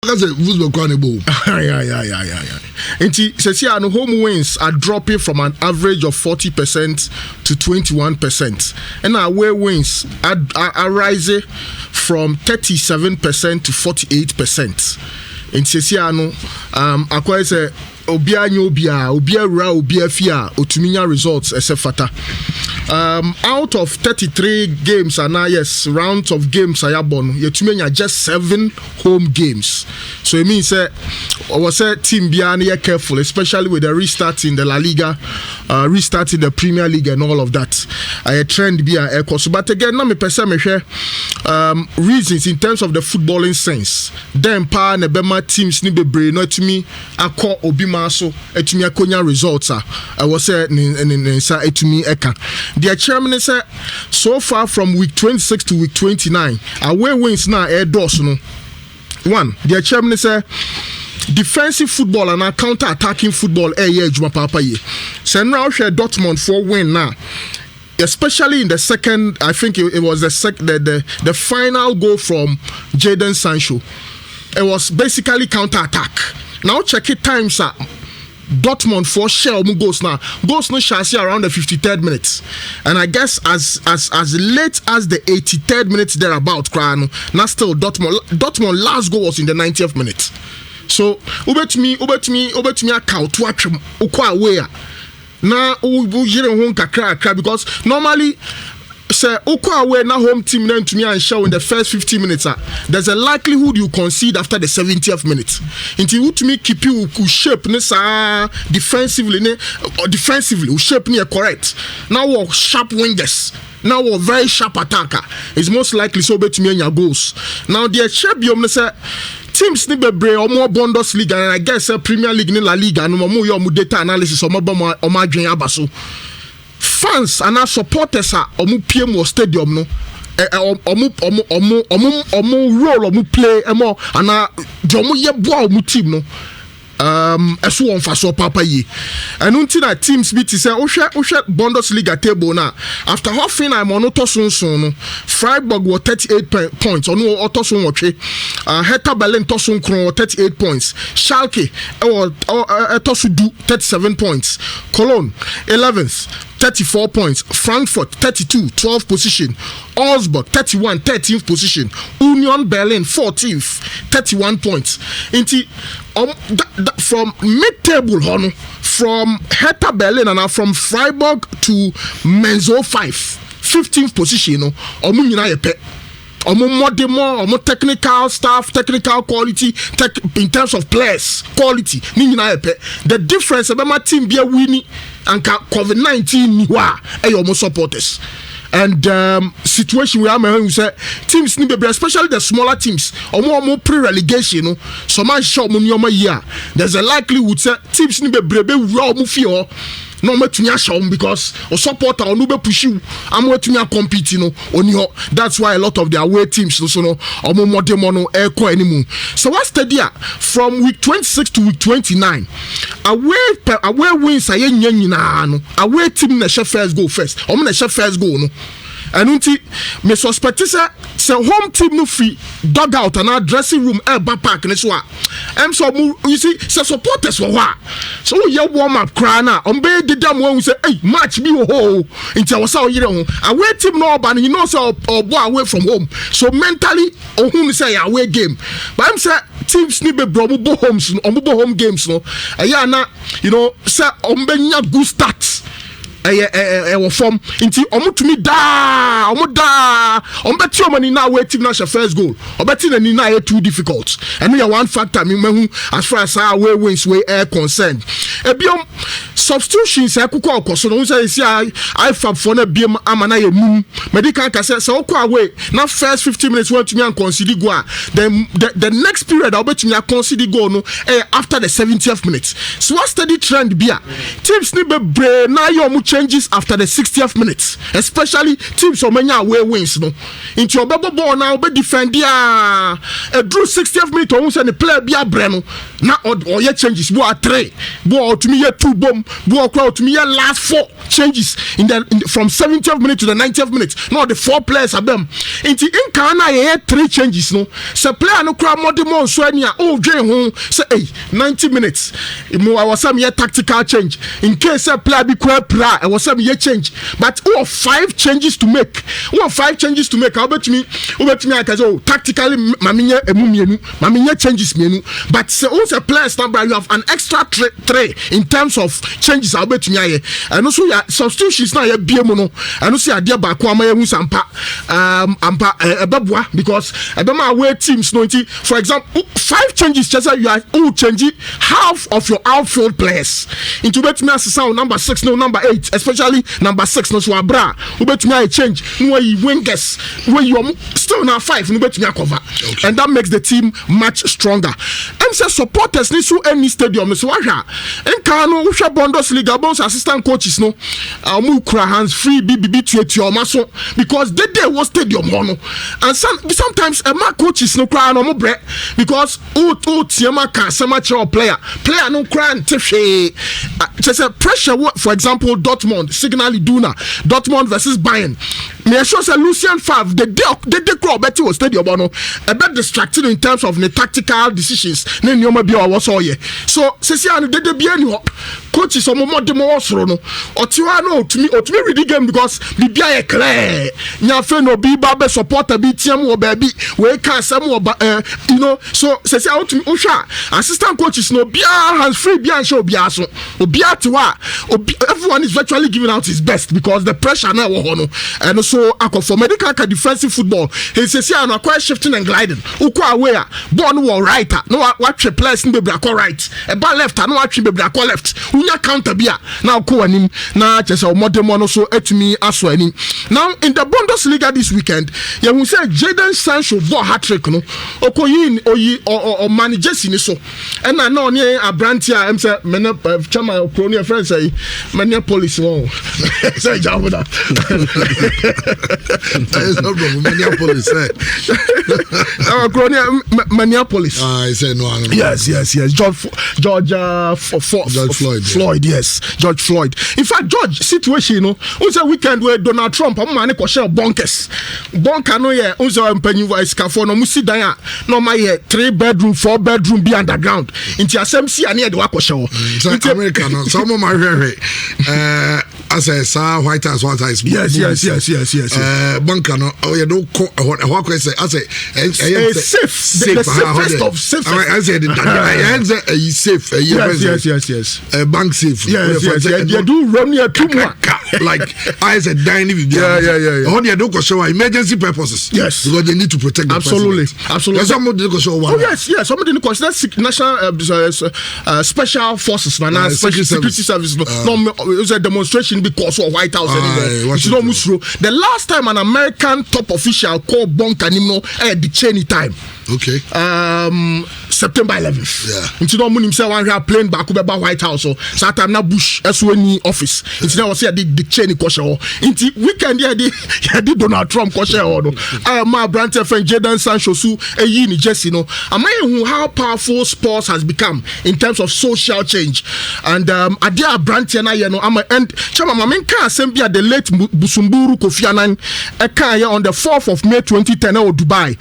Because football carnival. Yeah. And says here, home wins are dropping from an average of 40% to 21%, and away wins are rising from 37% to 48%. And says here, acquire say. Obia fia otuminya results esefata. Out of 33 games and now yes rounds of games ayabon yetumenya just 7 home games. So it means was team biani careful, especially with the restart in the La Liga, restarting the Premier League and all of that. A trend be a course, but again na me pese me hwe reasons in terms of the footballing sense. Then pa na bema teams ni bebre no tumi akọ obima so etumi akonya results I was say nsa etumi eka. The chairman said so far from week 26 to week 29 away wins now air doors no. One, the chairman said defensive football and counter attacking football juma papa ye. So now share Dortmund for win now. Especially in the second, I think it was the final goal from Jadon Sancho. It was basically counter attack. Now check it times up. Dortmund for share goals now. Goals no shall see around the 53rd minute. And I guess as late as the 83rd minute thereabout, now still Dortmund last goal was in the 90th minute. So ubet me account to watch ukwa away. Now because normally say ukwa away na home team then to me and show in the first 50 minutes there's a likelihood you concede after the 70th minute until you to me keep you shape defensively shape correct now we're sharp wingers now we're very sharp attacker it's most likely so bet me in your goals now the shape you say teams ni bebre or more Bundesliga and I guess Premier League ni La Liga no more your data analysis or more adwen abaso fans and our supporters are omu stadium no omu role omu play emo and omu ye boa omu team no eso on faso papa ye and until that teams be to say ohwe Bundesliga table na after Hoffenheim on Otosun no Freiburg was 38 points on Otosun watwe Hertha Berlin Tosun Kron 38 points Schalke Tosu do 37 points Cologne 11th 34 points Frankfurt 32 12th position Augsburg 31 13th position Union Berlin 14th 31 points into from mid-table from Hertha Berlin and from Freiburg to Menzo 15th position omu nyina yepe omu modemo omu technical staff technical quality in terms of players quality ni nyina yepe the difference about my team be winning and COVID-19 ni wa omu supporters. And situation we are say teams ni bebre especially the smaller teams omo pre-relegation so man show mo year there's a likelihood say teams ni bebre be wura omo fie no matumi show because o supporter onu be push you am watumi compete oni ho that's why a lot of their away teams so no omo modemo no e ko animu so what's the deal from week 26 to week 29 away wins aye nyina no away team na share first goal first omo na share first goal no and unti me suspect say home team no free dugout and our dressing room back park ne so so you see say supporters for what so you warm up cry na on be the damn one we say hey match be ho into our say yire ho away team no ban you know say or go away from home so mentally who say away game but I'm say teams ni be bo homes bo home games no yeah na you know say on be nya good start form into omutumi da ombeti omani na away team na first goal obeti na ni na too difficult and we are one factor me mehu as far as our away wins we are concerned ebiom substitutions akuko okoso no say I fab for na biem amana ye mum medical ka say okwa away na first 15 minutes want me and concede goal then the next period obeti me concede goal no after the 70th minute so what steady trend bia teams ni be bre na yo changes after the 60th minute, especially teams or many away wins. No, into your ball now, be defend drew 60th minute or the player be a breno. Now or your changes, boy 3, boy to me 2 bomb, boy crowd to me last 4 changes from 70th minute to the 90th minute. Now the 4 players are them. Into in Kana 3 changes. No, so player no crowd more demon so home say 90 minutes. I was some tactical change in case a player be quite I was some change, but 5 changes to make. 5 changes to make. I'll bet me I can say tactically maminya changes menu, but say also players number you have an extra 3 in terms of changes. I'll bet me and also your substitutions now be mono and also idea back sampa because away teams for example 5 changes just you are changing half of your outfield players into bet me sound number 6 no number 8 especially number 6 no so abra bet me change no you wingers where you are still now 5 no bet me cover and that makes the team much stronger. And say supporters need to any stadium so wahwa en kan no hwe Bundesliga bonus assistant coaches no mu kura hands free BBB to your maso because they was stadium no and sometimes a coaches no cry no mo bre because tiema can so much player no cry ntifhe just a pressure for example Dortmund Signal Iduna Dortmund versus Bayern me sure say Lucien Favre the crowd bet was stadium no a bit distracted in terms of the tactical decisions na nyoma bi was all here so sesi anu de bi ani ho coaches o mo de mo soro no otiwa no otumi read the game because bibia ye clear nya fe no bi ba be supporter bi tiam wo ba bi we can some you know so sesi otumi ohwa assistant coaches no bia hands free bia show bia so obia tiwa everyone is virtually giving out his best because the pressure na wo ho no and so for medical defensive football he sesi anu quite shifting and gliding uko away ball no right no watch players in be brako right e ba left no watch be brako left unya counter bia now ko anim na chese o modern no so etumi aso anim. Now in the Bundesliga this weekend you will say Jadon Sancho ball hat-trick no okoyin or managers ni so and na no ne abrantia em say mena chama crony friend say mena police won say jawoda no problem mena police crony Minneapolis. I say no. Yes. George Floyd. Yes, George Floyd. In fact, George situation, you know, was a weekend where Donald Trump, man, ko share bunkers. Bunker no ye, unzo mpenyu voice ka for no musi dan no my 3-bedroom, 4-bedroom be underground. Inti asem ani e de wa ko share. Inti America no, some of my as a sa White House one time. Yes. Bunker no, oh you don't what say as a safe. The safest of safe. I said safe. Yes. Bank safe. Yes. You do run here too much. Like I said, dining. Yeah. Only I don't show emergency purposes. Yes. Because they need to protect the Absolutely. Somebody don't show one. Oh yes. Somebody didn't consider national special forces, security service. No, it was a demonstration because of White House. The last time an American top official called Bonkanimo at the Cheney time. Okay. September 11th. Yeah. Into no money say one plane back over White House so time na Bush SONI office. Into now say the Cheney question. Into weekend here the Donald Trump question no. My brand friend Jadon Sancho su ni Jesse no. Am I how powerful sports has become in terms of social change and adia brand na here no am and chama mamen kan asem bia the late Busumburu Kofi Annan on the 4th of May 2010 in Dubai.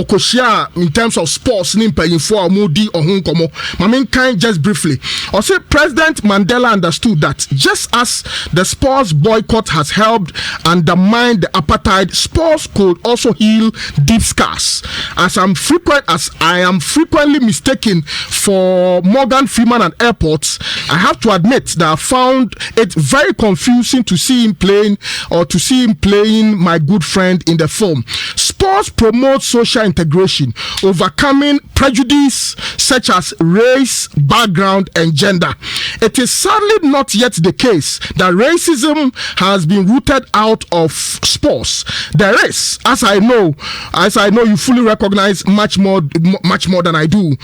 Okoshia in terms of sports nimpa for Modi or Hunkomo. Mamin kind just briefly. I say President Mandela understood that just as the sports boycott has helped undermine the apartheid, sports could also heal deep scars. As I am frequently mistaken for Morgan Freeman at airports, I have to admit that I found it very confusing to see him playing my good friend in the film. Sports promote social integration, overcoming prejudice such as race, background, and gender. it is sadly not yet the case that racism has been rooted out of sports. There is, as I know you fully recognize much more than I do.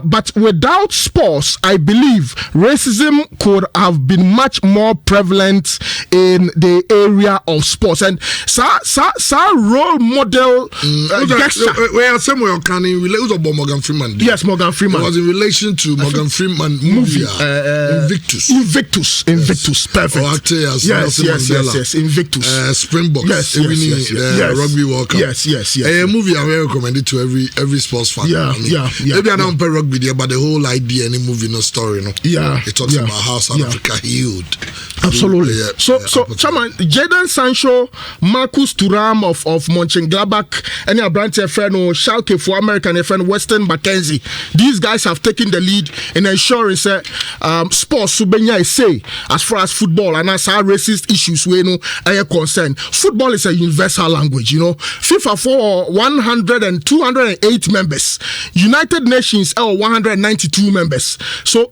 But without sports, I believe racism could have been much more prevalent in the area of sports. And role model gesture. Where somewhere can in relation to Morgan Freeman? Yes, Morgan Freeman. It was in relation to Morgan Freeman movie Invictus. Perfect. Yes. Invictus. Springboks. Yes. Rugby World Cup. Yes. A movie I will recommend it to every sports fan. Maybe I don't play rugby there, but the whole idea, any movie, no story, no. Yeah. It talks about how South Africa healed. Absolutely. So, Chairman, Jadon Sancho, Marcus Thuram of Mönchengladbach, any Abrante friend or Schalke for American friend Weston McKenzie. These guys have taken the lead in ensuring sports subenya say as far as football and as our racist issues we know are concerned. Football is a universal language, you know. FIFA for 100 and 208 members. United Nations 192 members. So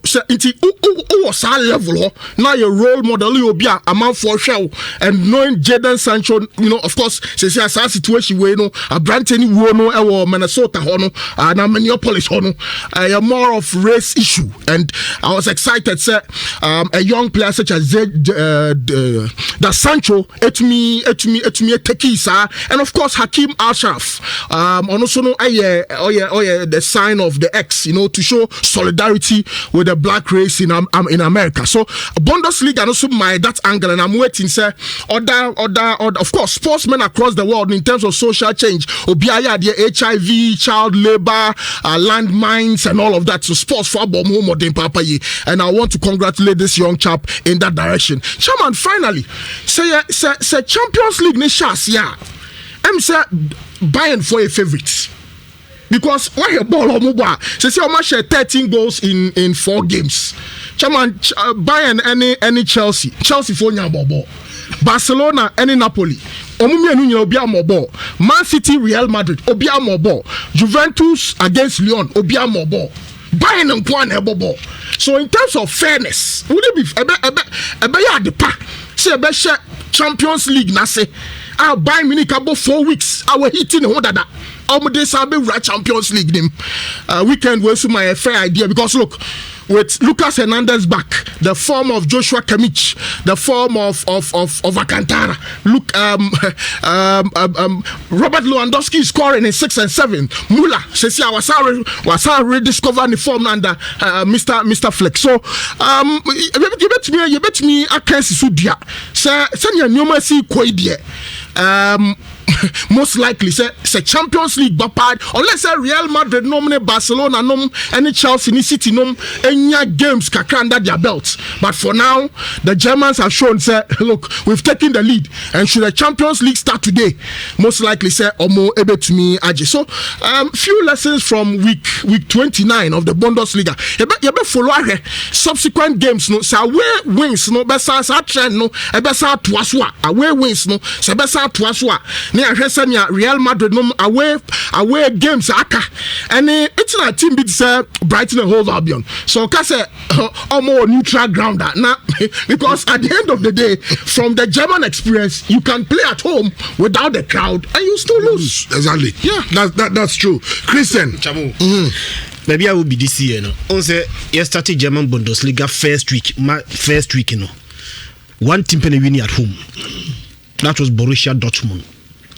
was our level now your role model you be a man for show and knowing Jadon Sancho, you know, of course, say as a situation where no a brand any wono or Minnesota hono and Minneapolis hono a more of race issue. And I was excited, sir. A young player such as the Sancho Tekisa and of course Hakim Ashraf also know the sign of the X, you know, to show solidarity with the black race in America. So Bundesliga and also my that angle, and I'm waiting, sir. Other of course sportsmen across the world in terms of social change, Obiaya, the HIV, child labor, landmines and all of that. So sports for modern Papa Ye. And I want to congratulate this young chap in that direction. Chairman, finally, say Champions League nations, yeah. I'm say buying for a favorite. Because when you ball on mobile, say almost 13 goals in 4 games. Chairman, Bayern any Chelsea for Nyambo. Barcelona any Napoli. Omumi Obia Mobo. Man City Real Madrid Obia Mobo. Juventus against Lyon Obia Mobo. Bayern and Kwan Ebobo. So in terms of fairness, would it be the pa? Say a better Champions League na say I'll buy Munich about 4 weeks. I will hit in the that. Champions League weekend was my fair idea because look, with Lucas Hernandez back, the form of Joshua Kimmich, the form of Alcantara, look, Robert Lewandowski is scoring in 6 and 7. Muller says I was rediscovering the form under Mr. Fleck. So you bet me I can't see Sudia. Send your numeracy quid most likely say Champions League bapad unless Real Madrid nominate Barcelona nom any Chelsea ni City nom any games kakra under their belts. But for now the Germans have shown say look, we've taken the lead, and should the Champions League start today, most likely say omo ebe to me aje. So few lessons from week 29 of the Bundesliga. You be follow subsequent games no say away wins no be sa trend no e be sa to aso away wins no say be sa to aso Real Madrid away games aka and it's a team bit say Brighton and Hove Albion. So ka say more neutral ground now because at the end of the day, from the German experience, you can play at home without the crowd and you still lose. Exactly. Yeah, that's true. Christian. Maybe I will be this year. No, on say yesterday German Bundesliga first week. You know, one team penny winning at home. That was Borussia Dortmund.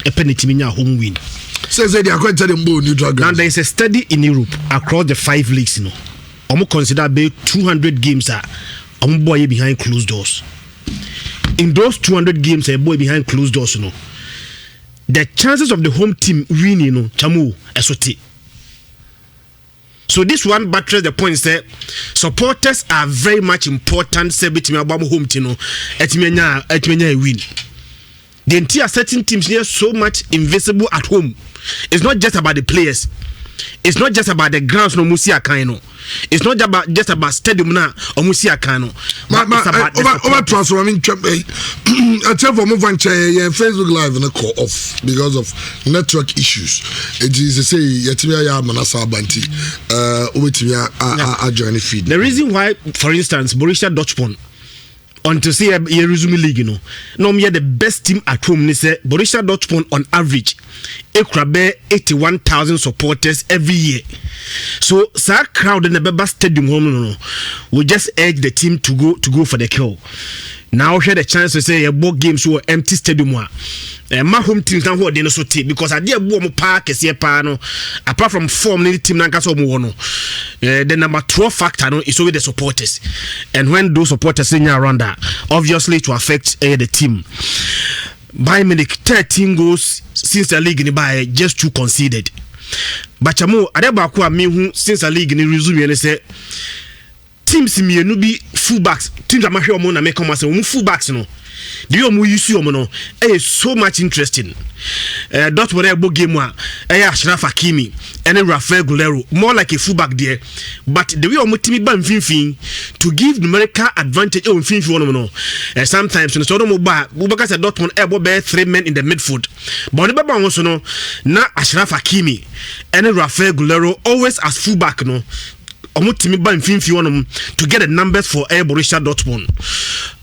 A penalty home win. Says they are going to the neutral ground. Now there is a study in Europe across the 5 leagues. You know, almost consider about 200 games are boy behind closed doors. In those 200 games, a boy behind closed doors. You know, the chances of the home team winning, you know, chamu esote. So this one buttresses the point that supporters are very much important. Say between our home team, you know, etimenya win. The entire certain teams here so much invisible at home. It's not just about the players. it's not just about the grounds no musia kind. It's not just about stadium na or musia kind. Over transfer. I mean, I tell for move and Facebook Live and a call off because of network issues. It is to say Yatimia Manasa Banti. Feed. The reason why, for instance, Borussia Dortmund on to say a resume league, no me the best team at home. They say Borussia Dortmund on average, ekrabe 81,000 supporters every year. So that crowd in the Beba Stadium home will just urge the team to go for the kill. Now had a chance to say a ball games were empty stadium. My home teams now who they no so take because I did warm park is here apart from form the team nanka so mo the number 12 factor no is always the supporters, and when those supporters in around that obviously to affect the team. Bayern Munich 13 goals since the league in by just 2 conceded. But chamo adeba ko me hu since the league in resume and say teams mienu bi fullbacks teams am hwe omo na me come say omo fullbacks no the omo use omo no so much interesting. Dortmund ebo game a Ashraf Hakimi and Rafael Guerrero more like a fullback there, but the way omo timi ba mfinfin to give numerical advantage on mfinfin omo no sometimes so omo ba Bubaka said Dortmund ebo be 3 men in the midfield, but the baba won so no na Ashraf Hakimi and Rafael Guerrero always as fullback no omo timi ba mfinfin omo to get the numbers for Borussia Dortmund.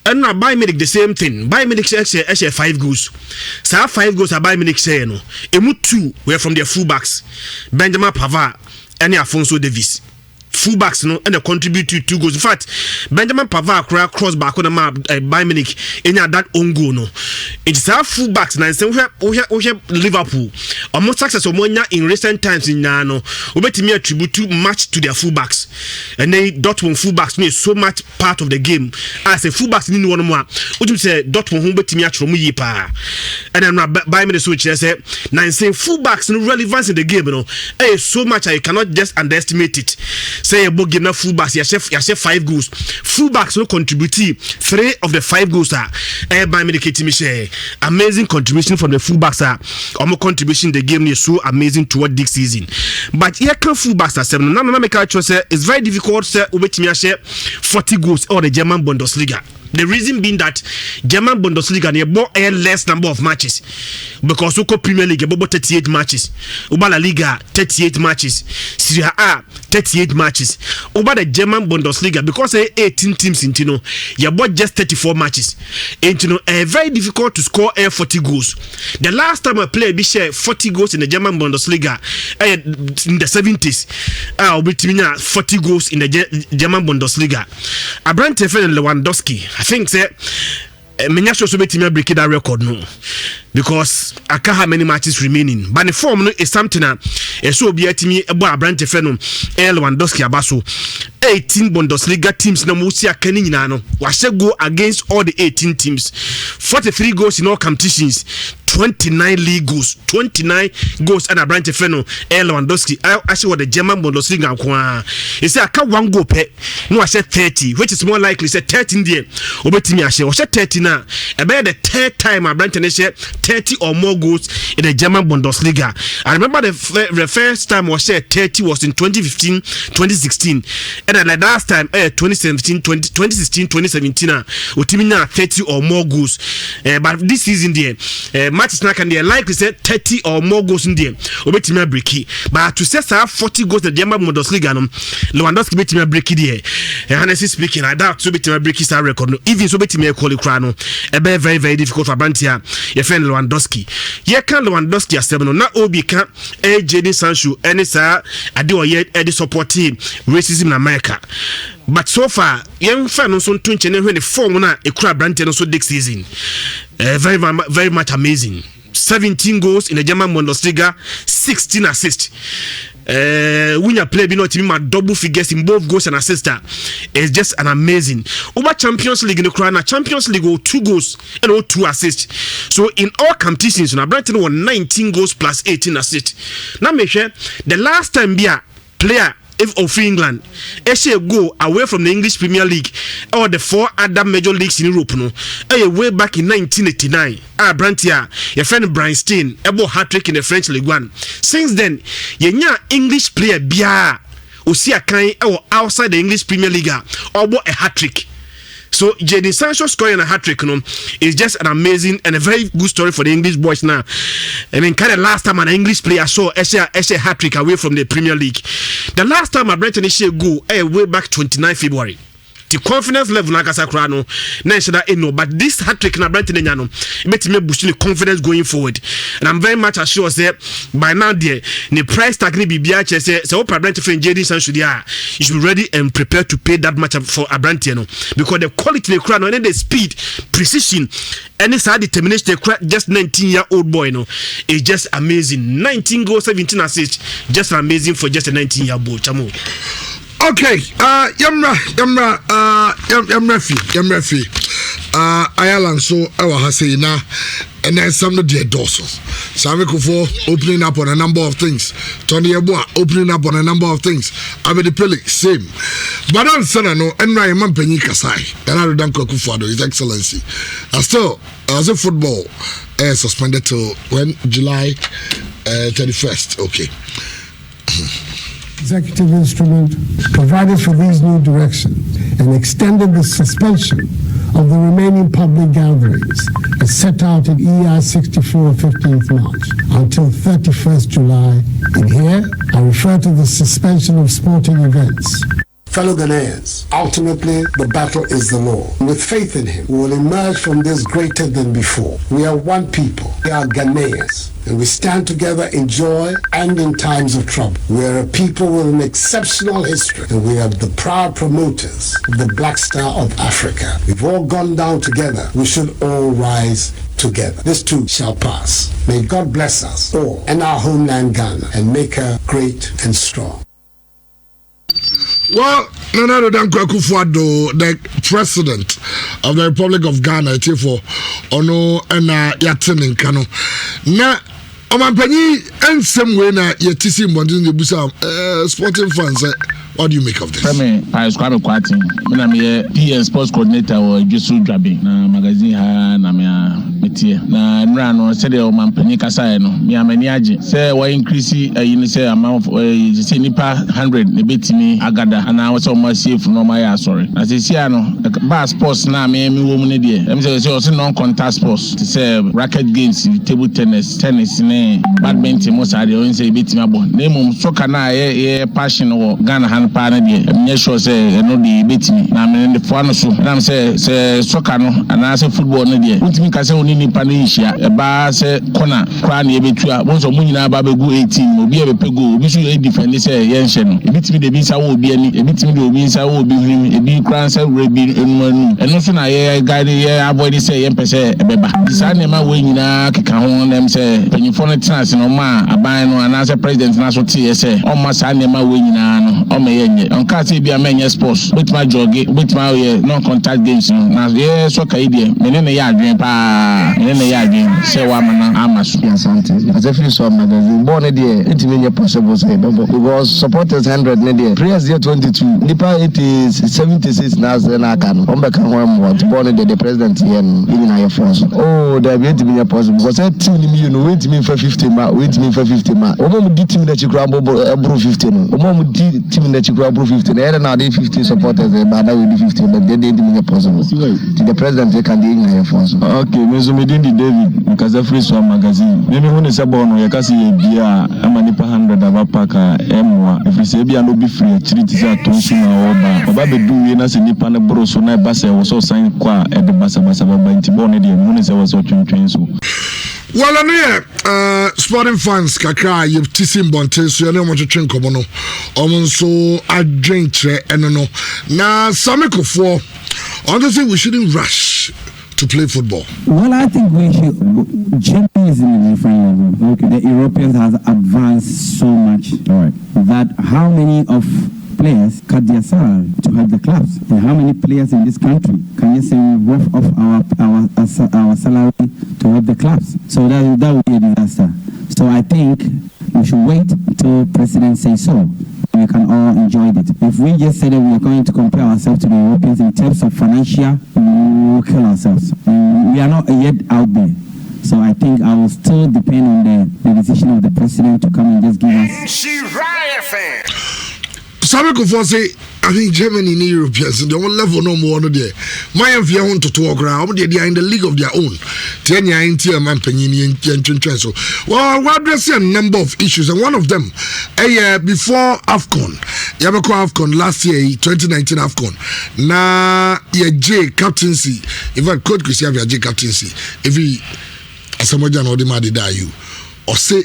And now Bayern Munich the same thing. Bayern Munich say 5 goals. So 5 goals are Bayern Munich say no. Emu 2 were from their fullbacks. Benjamin Pavard and Alphonso Davies. Fullbacks no and they contribute to 2 goals. In fact, Benjamin Pavard cross back on the map Bayern Munich in that own goal no. It's our fullbacks now. So we have Liverpool. Almost success in recent times in no. We bet me attribute too much to their fullbacks. And they Dortmund fullbacks me so much part of the game. As a fullbacks ni one more. What you say Dortmund home bet me attribute pa. And then Bayern Munich switch say now saying fullbacks no relevance in the game no. So much you cannot just underestimate it. Say about game na fullbacks, you have 5 goals. Fullbacks no contribute 3 of the 5 goals are Bayern Munich team share. Amazing contribution from the fullbacks are almost contribution the game is so amazing toward this season. But here can fullbacks are 7. Now make say it's very difficult say obetimi share 40 goals or the German Bundesliga. The reason being that German Bundesliga they bought a less number of matches because Uko Premier League bought 38 matches, Uba La Liga 38 matches, Serie A 38 matches. Over the German Bundesliga because 18 teams in Tino, you bought just 34 matches. And you know, very difficult to score 40 goals. The last time I played, we share 40 goals in the German Bundesliga in the 70s. We 40 goals in the German Bundesliga. Abraham Tefen and Lewandowski. I think say Menyasho so betimi break that record no because I can't have many matches remaining. But the form no is something so be atimi ebo Abraham Tefen Lewandowski abaso 18 Bundesliga teams na musi akani nyina no wa go against all the 18 teams. 43 goals in all competitions. 29 league goals, 29 goals, and a branch of Feno, Lewandowski. I actually what the German Bundesliga. He said, I can't 1 goal pay. No, I said 30, which is more likely. Said 13 there. Obetimi I said 30 now. About the 3rd time I branch and said 30 or more goals in the German Bundesliga. I remember the first time was said 30 was in 2015, 2016, and then the last time 2017, 2016, 2017. Otimi now 30 or more goals. But this season there. Matches now can they likely say 30 or more goals in there. Obetimi breaki. But to say 40 goals the German Bundesliga no Lewandowski betimi breaki there. Honestly speaking, I doubt so betimi breaki star record no. Even so betimi qualify no. Very very difficult for Brantia. Your friend Lewandowski. Here can Lewandowski as no na obi can Jadon Sancho any sir adeoye edi supporting racism in America. But so far, young fan on some 20 when the form na a crab Brantia so this season. Very much amazing. 17 goals in the German Bundesliga, 16 assists. Winner play be not even my double figures in both goals and assists. It's just an amazing. Over Champions League in the Crown, Champions League 2 goals and 2 assists. So in all competitions, Brighton won 19 goals plus 18 assists. Now make sure the last time be a player if of England, go away from the English Premier League or the 4 other major leagues in Europe no. Way back in 1989. Brantia, your friend Brian Stein, able hat-trick in the French League 1. Since then, your English player Bia Usia Kai or outside the English Premier League or a hat-trick. So Jadon Sancho scoring a hat-trick is just an amazing and a very good story for the English boys now. And then kind of last time an English player saw a hat-trick away from the Premier League. The last time a Brighton go way back 29 February. The confidence level na kasa kra no na should no, but this hat-trick na Brighton nya no bet me boost the confidence going forward, and I'm very much assured that by now the price tag ni bibia che say Brighton friend Jadon Sancho dia you should be ready and prepared to pay that much for a Brighton because the quality the crowd and the speed, precision, and this determination the just 19-year-old boy is just amazing. 19 goals, 17 assists, just amazing for just a 19-year-old boy. Chamo. Okay, Yamra fi. Ireland so our Hasina and then some of the dorsals. Samiko opening up on a number of things. Tony Yabua opening up on a number of things. Abedi Pele same. But on Sanano and my man Penny Kasai and I don't Kokufado, His Excellency. Still, as a football suspended till when July 31st. Okay. Executive instrument provided for these new directions and extended the suspension of the remaining public gatherings as set out in ER 64 15th March until 31st July. And here I refer to the suspension of sporting events. Fellow Ghanaians, ultimately the battle is the Lord. With faith in Him, we will emerge from this greater than before. We are one people. We are Ghanaians. And we stand together in joy and in times of trouble. We are a people with an exceptional history, and we are the proud promoters of the Black Star of Africa. We've all gone down together. We should all rise together. This too shall pass. May God bless us all and our homeland Ghana and make her great and strong. Well, Nana Danko Akufo-Addo, the president of the Republic of Ghana, for Ono and Yatin Kano. Na Omampani and some way na Yetisi Mbondin the Busa sporting fans. What do you make of this? I was quite I'm a PS sports coordinator or just Drabi, na magazine ha na metie. Na Nrano said the Omampani Kasai no. Me amaniaje. Say we increase you say amount say nipa 100 ne betimi agada and I was almost safe no my sorry. As you see no bar sports na me wo mu ne de. Em say non contact sports. To say racket games, table tennis ne badminton mo say dey say betimi abo. Na mum soccer na ye passion wo Ghana Pana de me sure say no de betimi na me the fo no so na say soccer no and I say football no de untimi ka say oni nipa no hia e ba say corner kra na e betu a won so mu nyina ba begu 18 obi e be pego obi so e defend say yen hye no e betimi de bi sa wo obi ani e betimi de obi sa wo obi hunu e bi kra say rebi enu enu so na ye guide ye avoid say yen pese e beba sa na ma we nyina keka ho na say penyifo no chance no ma aban no ana say president na so tie say o ma sa na ma we nyina no o ma yenye on ka say bia menye sports betima joge betima ye non contact games no na ye so ka ide menene ya adwen pa menene ya adwen say wa mana amaso asante as a free so magazine born there it menye possible say because supporters 100 ne there players there 22 nipa 76 na say na aka no on be kan ho mo born there the president here in na your force oh there be it menye possible because that team ni you know wait me for 50 ma omo mu di team na chikura bro 50 no omo mu di team na chikura bro 50 na now dey 50 supporters but that will be 50 but they didn't menye possible the president can dey in na your force okay me so me din di David because every so magazine me hu say born ye ka say bia amanipa 100 abapaka emwa if say bia no be free treat say atonsu na oba be do we na say nipa ne bro so na ba say wo so sign kwa e de basa ba nti born dey hu say wo so twentwen so. Well, sporting fans kakra you tisim bonte so na mo twetwe nkomo no omo so adwentre eno no na samekofo honestly we shouldn't rush to play football. Well, I think we should. Germany is in a different level. Okay, the Europeans have advanced so much that how many of players cut their salary to help the clubs, and how many players in this country can you say we worth off our salary to help the clubs? So that would be a disaster. So I think we should wait till President says so. we can all enjoy it. If we just say that we are going to compare ourselves to the Europeans in terms of financial, we will kill ourselves. We are not yet out there. So I think I will still depend on the decision of the president to come and just give us. Some say, I think Germany and Europeans in the one level no more there. My envy want to talk around, they are in the league of their own. 10 years in tier man penny so. Well, we're addressing a number of issues, and one of them, a year before AFCON, Yabako AFCON last year, 2019 AFCON. Na J captaincy, if I could have your J captaincy, if he Asamojan or the Madi you or say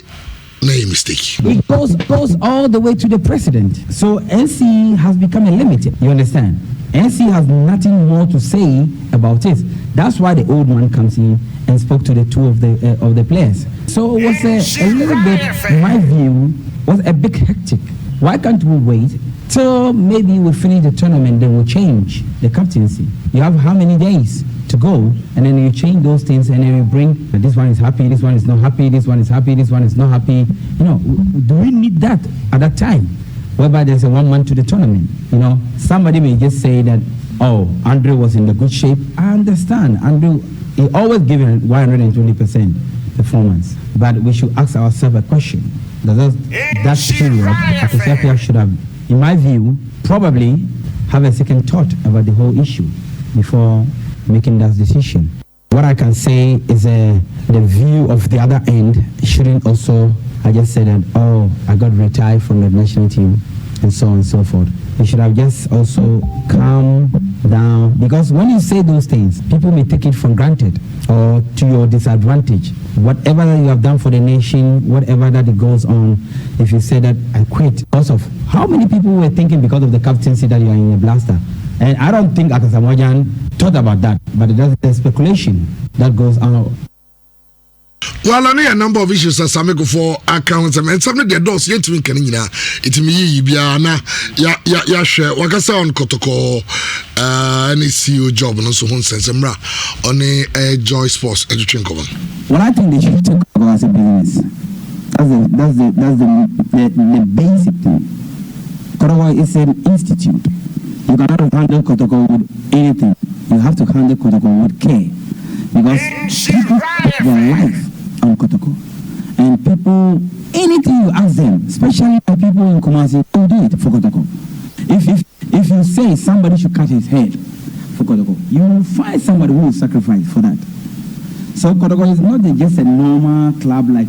no mistake. It goes all the way to the president. So NC has become a limit. You understand? NC has nothing more to say about it. That's why the old man comes in and spoke to the two of the players. So it was a little bit, in my view, was a bit hectic. Why can't we wait till maybe we finish the tournament, then we'll change the captaincy? You have how many days to go, and then you change those things, and then you bring this one is happy, this one is not happy, this one is happy, this one is not happy. You know, do we need that at that time, whereby there's a 1 month to the tournament? You know, somebody may just say that, oh, Andrew was in the good shape. I understand. Andrew, he always given 120% performance, but we should ask ourselves a question: does that period Akosapia should have, in my view, probably have a second thought about the whole issue before making that decision. What I can say is the view of the other end shouldn't also, I just said that, oh, I got retired from the national team and so on and so forth. You should have just also calm down, because when you say those things, people may take it for granted or to your disadvantage. Whatever that you have done for the nation, whatever that it goes on, if you say that I quit, because of how many people were thinking because of the captaincy that you are in a blaster. And I don't think Akasamojan thought about that, but that's the speculation that goes on. Well, I know a number of issues as I go for accounts and some of the doors yet to Kanina. It me Biana, ya share Wakasa on Kotoko, any CEO job and also on Sensemra on a Joy Sports education cover. Well, I think they should take over as a business. That's the basic thing. Kotoko is an institute. You cannot handle Kotoko with anything. You have to handle Kotoko with care, because people put their life on Kotoko, and people, anything you ask them, especially the people in Kumasi, will do it for Kotoko. If you say somebody should cut his head for Kotoko, you will find somebody who will sacrifice for that. So Kotoko is not just a normal club like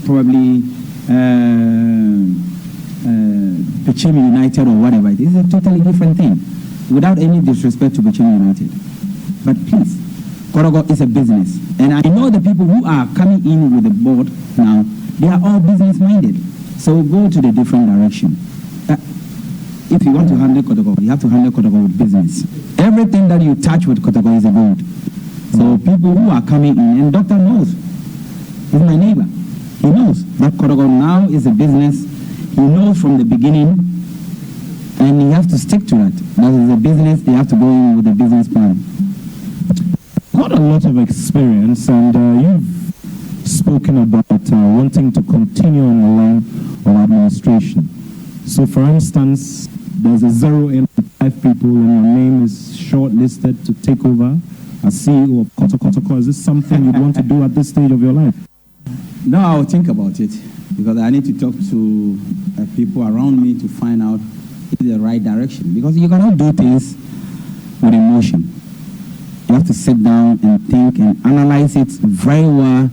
probably Pechemi United or whatever. It is a totally different thing, without any disrespect to Pechemi United. But please, Kotoko is a business, and I know the people who are coming in with the board now, they are all business minded. So go to the different direction. If you want to handle Kotoko, you have to handle Kotoko with business. Everything that you touch with Kotoko is a gold. So people who are coming in, and Doctor knows, he's my neighbor. He knows that Kotoko now is a business. He knows from the beginning, and he has to stick to that. That is a business. They have to go in with a business plan. Got a lot of experience, and you've spoken about wanting to continue on the line of administration. So, for instance, there's a 0 in 5 people, and your name is shortlisted to take over as CEO of Kotoko. Is this something you'd want to do at this stage of your life? No, I'll think about it, because I need to talk to people around me to find out if it's the right direction. Because you cannot do things with emotion. You have to sit down and think and analyze it very well.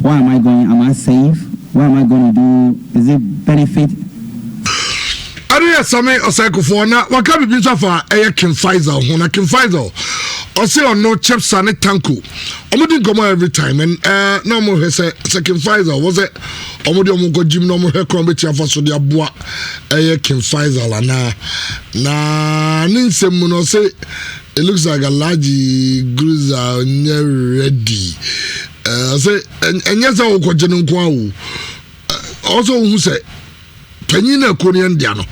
Why am I going? Am I safe? What am I going to do? Is it benefit? I don't have some cycle for now. What can be for a Kim Pfizer? When I Kim Pfizer, or say on no chips and a tanku. I'm going to go every time, and no more. He said, second Pfizer was it? I'm going to go gym no more. He come with you for so dia boa. A Kim Pfizer la na ninse muno say. It looks like a large cruiser near ready. Say, and yes, I will continue. Also, who say, Penina Korean Diano,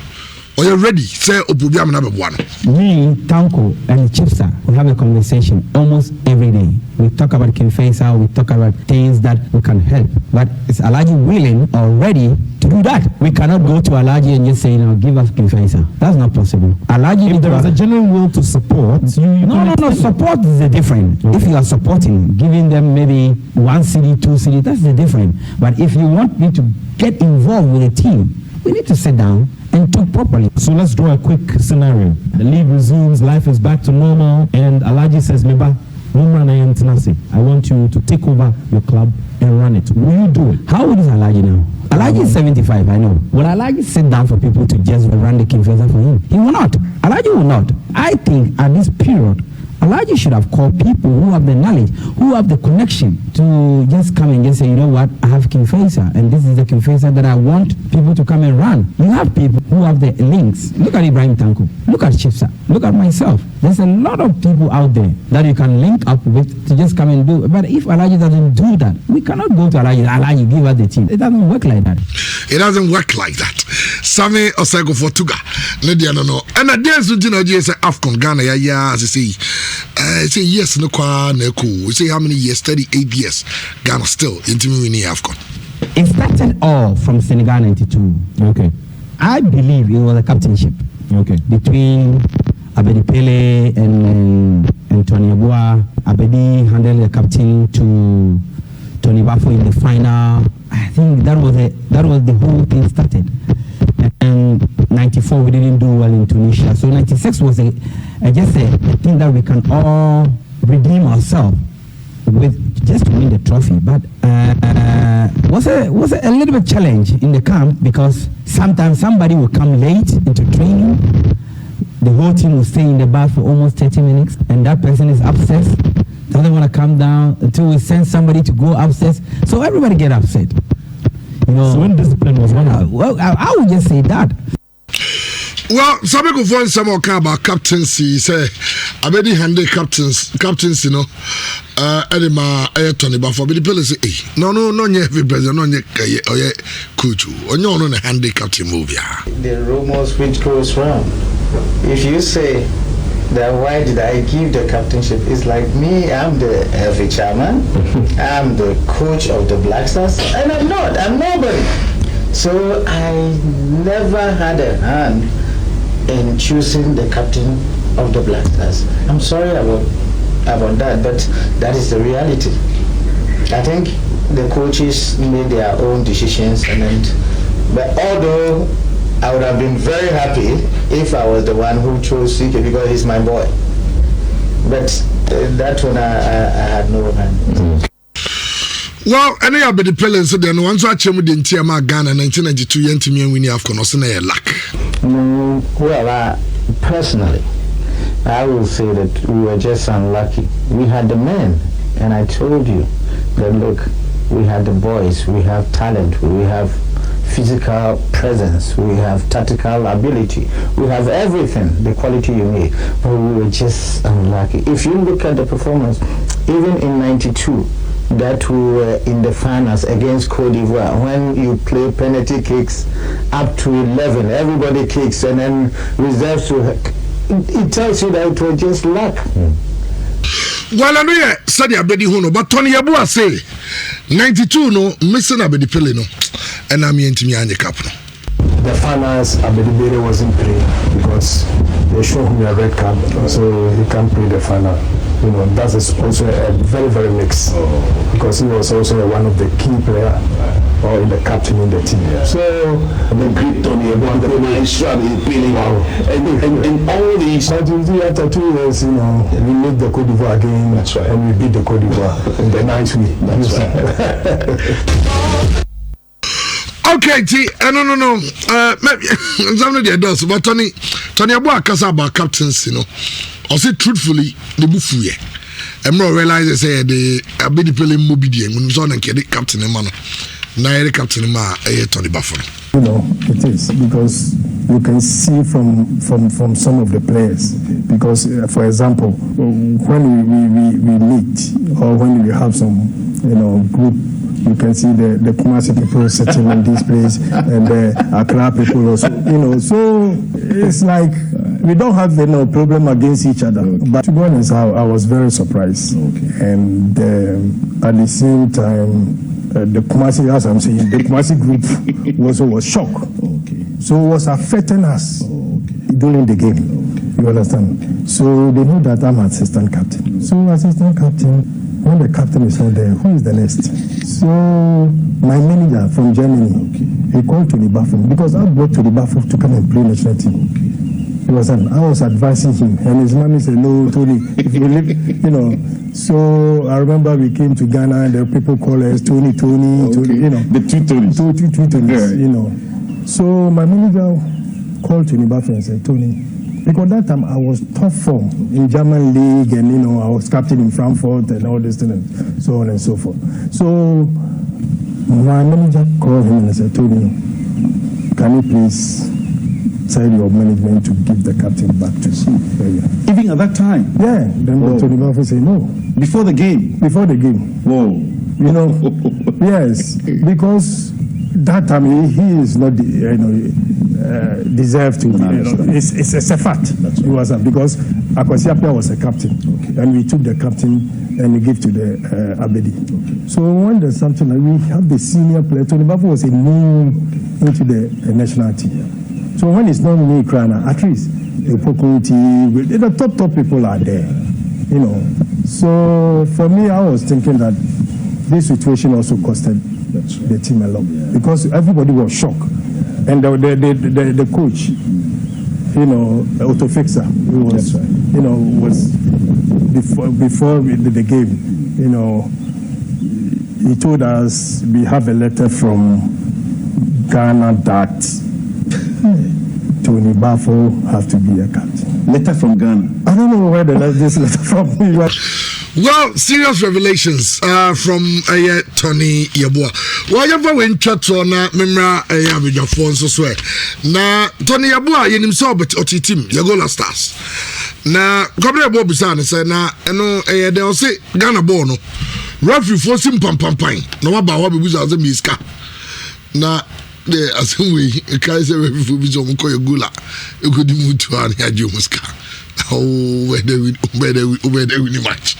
Are you ready? Say Opubiam number one. Me, Tanko, and Chipsa, we have a conversation almost every day. We talk about Kinfesa, we talk about things that we can help. But is Alaji willing or ready to do that? We cannot go to Alaji and just say, give us Kinfesa. That's not possible. Alaji, if there is a genuine will to support, no. Support is the different. If you are supporting, giving them maybe 1 city, 2 city, that's the different. But if you want me to get involved with a team, we need to sit down and talk properly. So let's draw a quick scenario. The league resumes, life is back to normal, and Alaji says, Meba, I want you to take over your club and run it. Will you do it? How old is Alaji now? Alaji is 75, I know. Will Alaji sit down for people to just run the Kinfesa for him? He will not. Alaji will not. I think at this period, Alaji should have called people who have the knowledge, who have the connection to just come and just say, you know what, I have Kinfesa, and this is the Kinfesa that I want people to come and run. You have people who have the links. Look at Ibrahim Tanko. Look at Chipsa. Look at myself. There's a lot of people out there that you can link up with to just come and do. But if Alaji doesn't do that, we cannot go to Alaji, give us the team. It doesn't work like that. It doesn't work like that. Sami Osego for Tuga. No. And at the end of the day, Afcon Ghana, I say yes, no kwa neko. We say how many years? 38 years. Ghana still into me winning Afcon. It started all from Senegal 92. Okay. I believe it was a captainship. Okay. Between Abedi Pele and Tony Yeboah. Abedi handled the captain to Tony Bafo in the final. I think that was the whole thing started. And 94 we didn't do well in Tunisia. So 96 was just a thing that we can all redeem ourselves with just to win the trophy. But was a little bit challenge in the camp because sometimes somebody will come late into training. The whole team will stay in the bar for almost 30 minutes, and that person is upstairs, doesn't want to come down until we send somebody to go upstairs. So everybody get upset. So when discipline was one of well, I would just say that. Well, some people find some more about captaincy. Say, I bet he handle captains, Edema, Tony Bafo. But the people say, no, every president, no, coach, or no, handle captain movie. The rumors which goes round. If you say that why did I give the captainship, it's like me, I'm the FA chairman, I'm the coach of the Black Stars, and I'm nobody. So I never had a hand in choosing the captain of the Black Stars. I'm sorry about that, but that is the reality. I think the coaches made their own decisions, but although I would have been very happy if I was the one who chose CK because he's my boy. But that one I had no hand. Well, any of the players so then once I came with the Nhyira Ghana 1992 Yentimi winning Afcon or say luck. Well, personally, I will say that we were just unlucky. We had the men, and I told you that look, we had the boys, we have talent, we have physical presence, we have tactical ability, we have everything, the quality you need, but we were just unlucky. If you look at the performance, even in 92, that we were in the finals against Cote d'Ivoire, when you play penalty kicks up to 11, everybody kicks, and then reserves to, it tells you that it was just luck. Well, I know said Abedi Huno, but Tony Yeboah say 92 no missing Abedi Pele no, and I'm into me and the cap. The finals, Abedi Pele wasn't playing because they showed him a red card, so he can't play the final. That is also a very, very mix because he was also one of the key players or the captain in the team. So the great Tony Yeboah, the maestro, and all these. But after 2 years, we made the Cote d'Ivoire game, and we beat the Cote d'Ivoire in the night week. Okay, no. Maybe some of the adults, but Tony Yeboah kasa about captains, I say truthfully, the buffet. I'm not realizing say the Abedi Pele Mobidi when son and the captain man. Now the captain man Tony Bafo. It is because you can see from some of the players. Because for example, when we meet or when we have some group, you can see the Kumasi people sitting in this place and the Accra people also. So it's like we don't have no problem against each other. But to be honest, I was very surprised. And at the same time, the Kumasi, as I'm saying, the Kumasi group was shocked. So it was affecting us during the game. You understand? So they know that I'm assistant captain. So assistant captain, when the captain is not there, who is the next? So my manager from Germany, he called Tony Buffon because I brought Tony Buffon to come and play national team. I was advising him, and his mommy said, "No, Tony, if you live, you know." So I remember we came to Ghana, and the people call us Tony, you know, the two Tonys, you know. So my manager called Tony Buffon and said, "Tony." Because that time I was top form in German league, and you know I was captain in Frankfurt and all this thing and so on and so forth. So my manager called him and said, "Tony, can you please tell your management to give the captain back to you?" Even at that time? Yeah. Then Tony Buffon said no. Before the game? Before the game. Whoa. You know, yes, because that time he is not, deserved to. It's a fact. It was because Akwasiapia was a captain, and we took the captain and we gave to the Abedi. So when there's something like we have the senior player, Tony Buffon was a new into the national team. So when it's not me crying, at least the top people are there, you know. So for me, I was thinking that this situation also costed the team a lot because everybody was shocked, and the coach, you know, Otto Fixer, who was, you know, was before we did the game, you know, he told us we have a letter from Ghana that Tony Buffon have to be a captain. Letter from Ghana. I don't know where this letter from. Well, serious revelations from Tony Yeboah. Whatever when chat on Memra Abidjan phone so swear. Na Tony Yeboah yenim so but oti team Yagola Stars. Na Gabriel Bob Bisan say na eno they will say Ghana ball no. Referee force him pam. No wa ba wa be buza say miska. Na the asem we kai say referee for bizo mo koy gula. E go di mutu an ya jomuska. Oh, where they win match.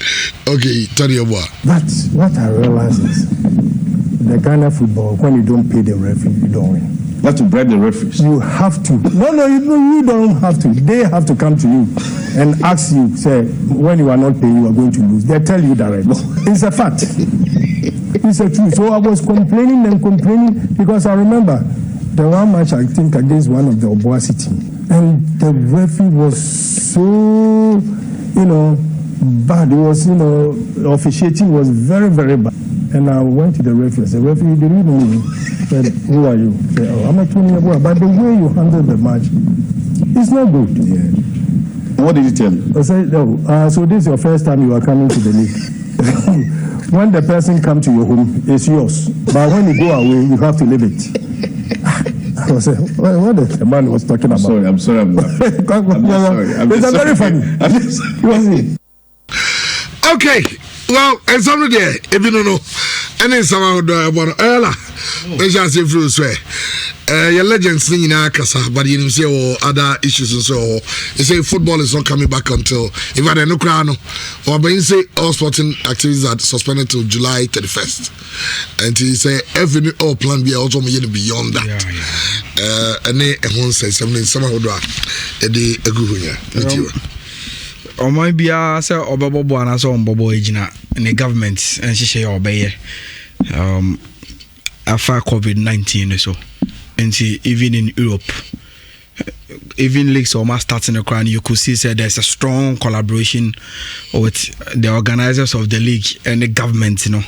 Okay, Tony Yeboah. But what I realize is the Ghana football, when you don't pay the referee, you don't win. You have to bribe the referees. You have to. No, you don't have to. They have to come to you and ask you, say, when you are not paying, you are going to lose. They tell you directly. It's a fact. It's a truth. So I was complaining because I remember the one match I think against one of the Obuasi team. And the referee was so, you know, bad. It was, you know, officiating was very, very bad. And I went to the referee. I said, "Referee, did you know me?" He said, "Who are you?" I said, "Oh, I'm a Tony Yeboah. But the way you handled the match, it's not good." Yeah. What did he tell you? I said, "No. So this is your first time you are coming to the league. When the person comes to your home, it's yours. But when you go away, you have to leave it." I was saying, what the man was talking about? I'm sorry. I'm sorry. It's very funny. Okay, well, and somebody there, if you don't know, and then someone would want to Ella. We shall see through swear. Your legends singing Akasa, but you say other issues and so. You say football is not coming back until if I don't know crown or when you say all sporting activities are suspended till July 31st. And he say every all plan B also beyond that. And they won't say something someone would a good or might be a say or Bobo and so on Bobo Ejina and the government and she say obey after COVID-19 or so. And see, even in Europe, even leagues almost starting a crown, you could see say there's a strong collaboration with the organizers of the league and the government, you know.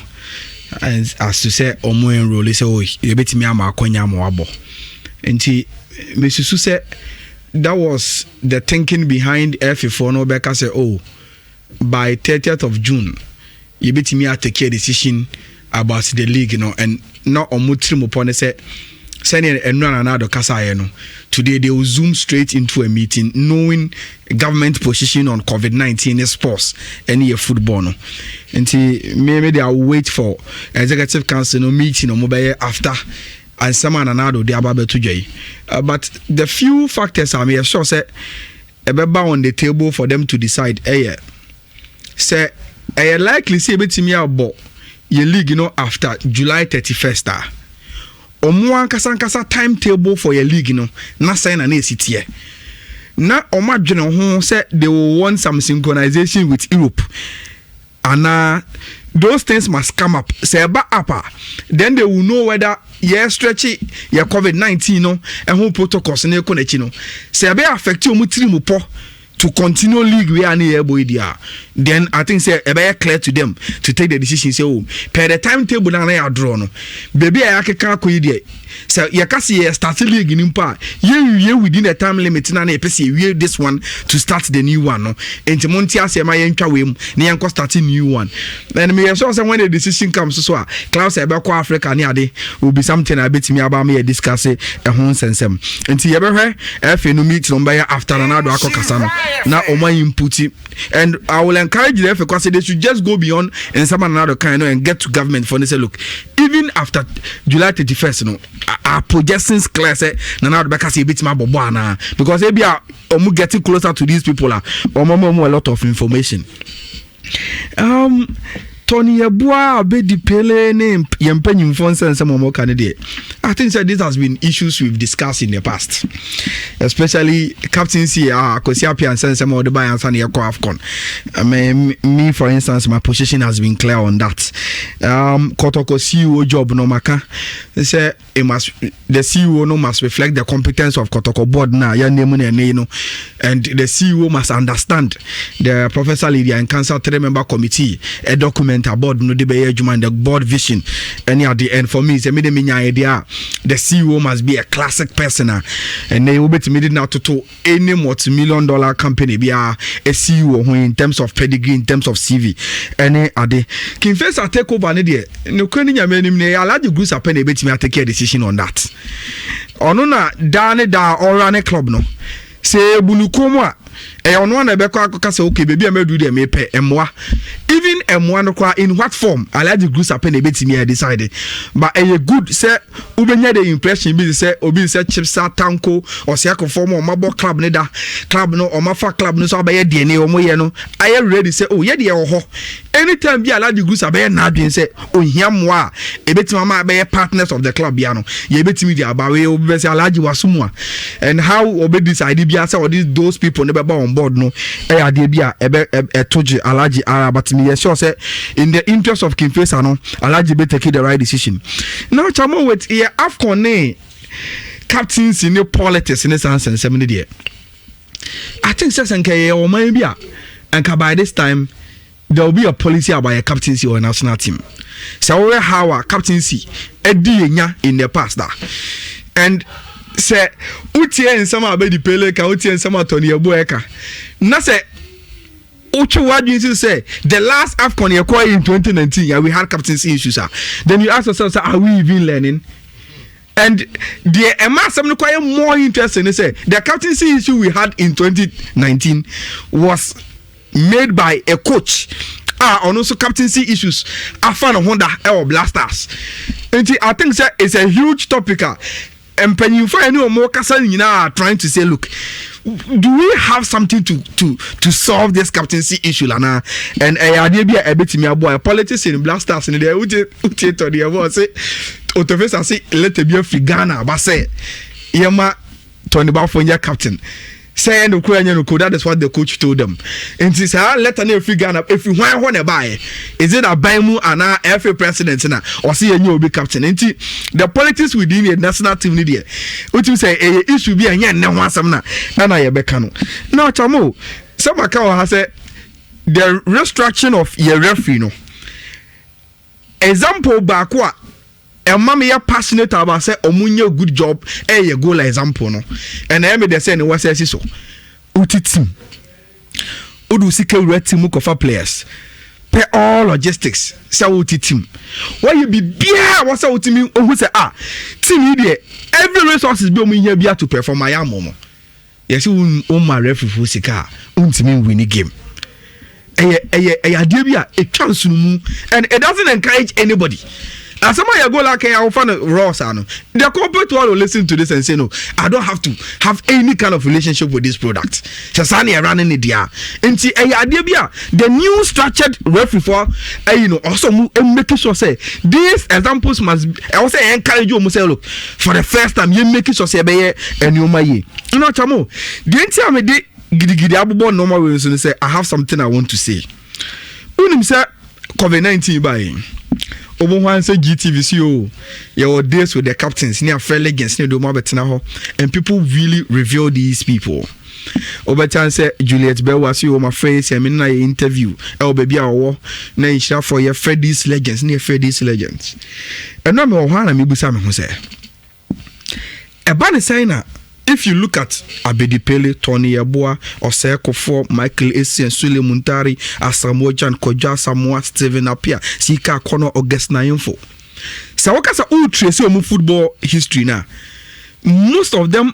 And as to say, Omo enroll, say, "Oh, you bet me I'm a konya moabo." And see, Mr. Su said that was the thinking behind F4 no Becca say, "Oh, by 30th of June, you bet me take a decision about the league, you know, and not on mutrim upon say sending and run another kasa, no. Today they will zoom straight into a meeting, knowing government position on COVID-19 sports and football, no. And see, maybe they will wait for executive council no meeting or mobile after and some another they about to jay. But the few factors I mean sure say ebeba on the table for them to decide. Say likely see betimi abo ye league after July 31st. Omo ankasa timetable for your league na sign na esitie. Na oma dwene ho say they will want some synchronization with Europe. And those things must come up. Say about upper, then they will know whether stretchy your COVID-19 and who protocols in your connection. Say be affect you mutrimupo to continue league we are near boidia. Then I think say clear to them to take the decision. Say per the timetable na I draw no. Baby I can ko idea. So you can see start league in impa. You within the time limit na pese we this one to start the new one no. Enti montia say my entwa we na yanko start new one. Then me so say when the decision comes so Klaus Ebeko Africa ni ade will be something I bet me about me discuss e ho nsensem. Enti ye behwe efe no meet no be after another akokasa no. Na oma input and I will encourage them because they should just go beyond and some another kind and get to government for they say look even after July 31st our projections clear say na now because say bit my bobo na because they be getting closer to these people a lot of information. Tony Yabua Bedi Pele name Yempenyum Fonsa and some more candidate. I think that this has been issues we've discussed in the past, especially captaincy, Kosiapia and some of the Bayern Sani Afcon. Me, for instance, my position has been clear on that. Kotoko CEO job no maka. They say the CEO no must reflect the competence of Kotoko board now. And the CEO must understand the Professor Lydia and Council 3-member committee a document about no the board vision. And at the end for me, it's a medium idea. The CEO must be a classic person, and they will be made now to any multi-million-dollar company be a CEO who in terms of pedigree, in terms of CV. Any ade. Can first I take over any no can you mean I allow the groups append a bit me take a decision on that. Onuna dane da or run a club no. Say Bulukomwa. On one Ebeko say okay, baby, I may do them pay M1. Even M1 in what form? I like the groups append a bit me I decided. But a good say Ubenya the impression be say Obi say Chipsa Tanko or Siako form or Mabo club neda club no or Mafa club no so by DNA or Moyeno. I am ready say oh yeah ho. Anytime be allow the groups abe na adwen say oh hiamwa e beti mama be partners of the club biano. Ye beti me dia ba we obi say alaji wasumwa. And how obi decide be say all those people never on board no ade bia toji alaji but me sure say in the interest of Kimfesa no alaji be take the right decision. Now chamo with here Afcon ne captains in the politics in this answer 70 there. I think says nke o man bia and by this time there will be a policy about a captaincy or a national team. So we have our captaincy in the past that. And say utie and some abedi pele ka utie and some Tony Abueka. Na say Uchu what you say the last AFCON you acquired in 2019 yeah, we had captaincy issues. Then you ask yourself, are we even learning? And the some require more interesting. They say the captaincy issue we had in 2019 was made by a coach. And also captaincy issues. I found a Honda or Blasters. And I think that it's a huge topic. And when you find more trying to say, look, do we have something to solve this captaincy issue, Lana? And I be a bit me a boy politics in Blasters in the to the award say Autofesa say let be a Figana, but say Yama Tony Bafonia captain. Say no that is what the coach told them. And he said, let an figure up if you want to buy. Is it a Baimu and our FA president or see a new big captain? And the politics within the national team media. What you say it should be a young one some and I becano. Now Chamo, some account has said the restructuring of your referee no. Example bakwa. And mommy are passionate about say omunye good job a goal example no and I made the say no say so uti team udu sike red team of players pay all logistics say uti team why you be bia what say uti me who say team here every resources be omunye bia to perform my amomo yes my referee for sika untimi win game a chance and it doesn't encourage anybody. As somebody you go like I find Ross, the corporate world will listen to this and say, no, I don't have to have any kind of relationship with this product. Shasani running it there. And see, the new structured referee for, also making sure say these examples must. I also encourage you to say, look, for the first time you make sure say be and you my ye. You know, chamo. The entire me de gidi abubo normal way so say I have something I want to say. Unim say COVID-19 by. Obo say GTVCO, your days with the captains near fair legends near Doma Betinaho, and people really reveal these people. Obertan say Juliet Bell was you my face, I mean, interview. Oh, baby, I war, Nhyira for your Freddy's legends near Freddy's legends. And no more one, I'm Ibusam who say a banner signer. If you look at Abedi Pele, Tony Yeboah, Oseko for Michael Essien, Sule Muntari, Asamoah Jan, Koja Samoa, Steven Appiah, Sika Kono, August Nayinfo. So what kind of trace of football history now? Most of them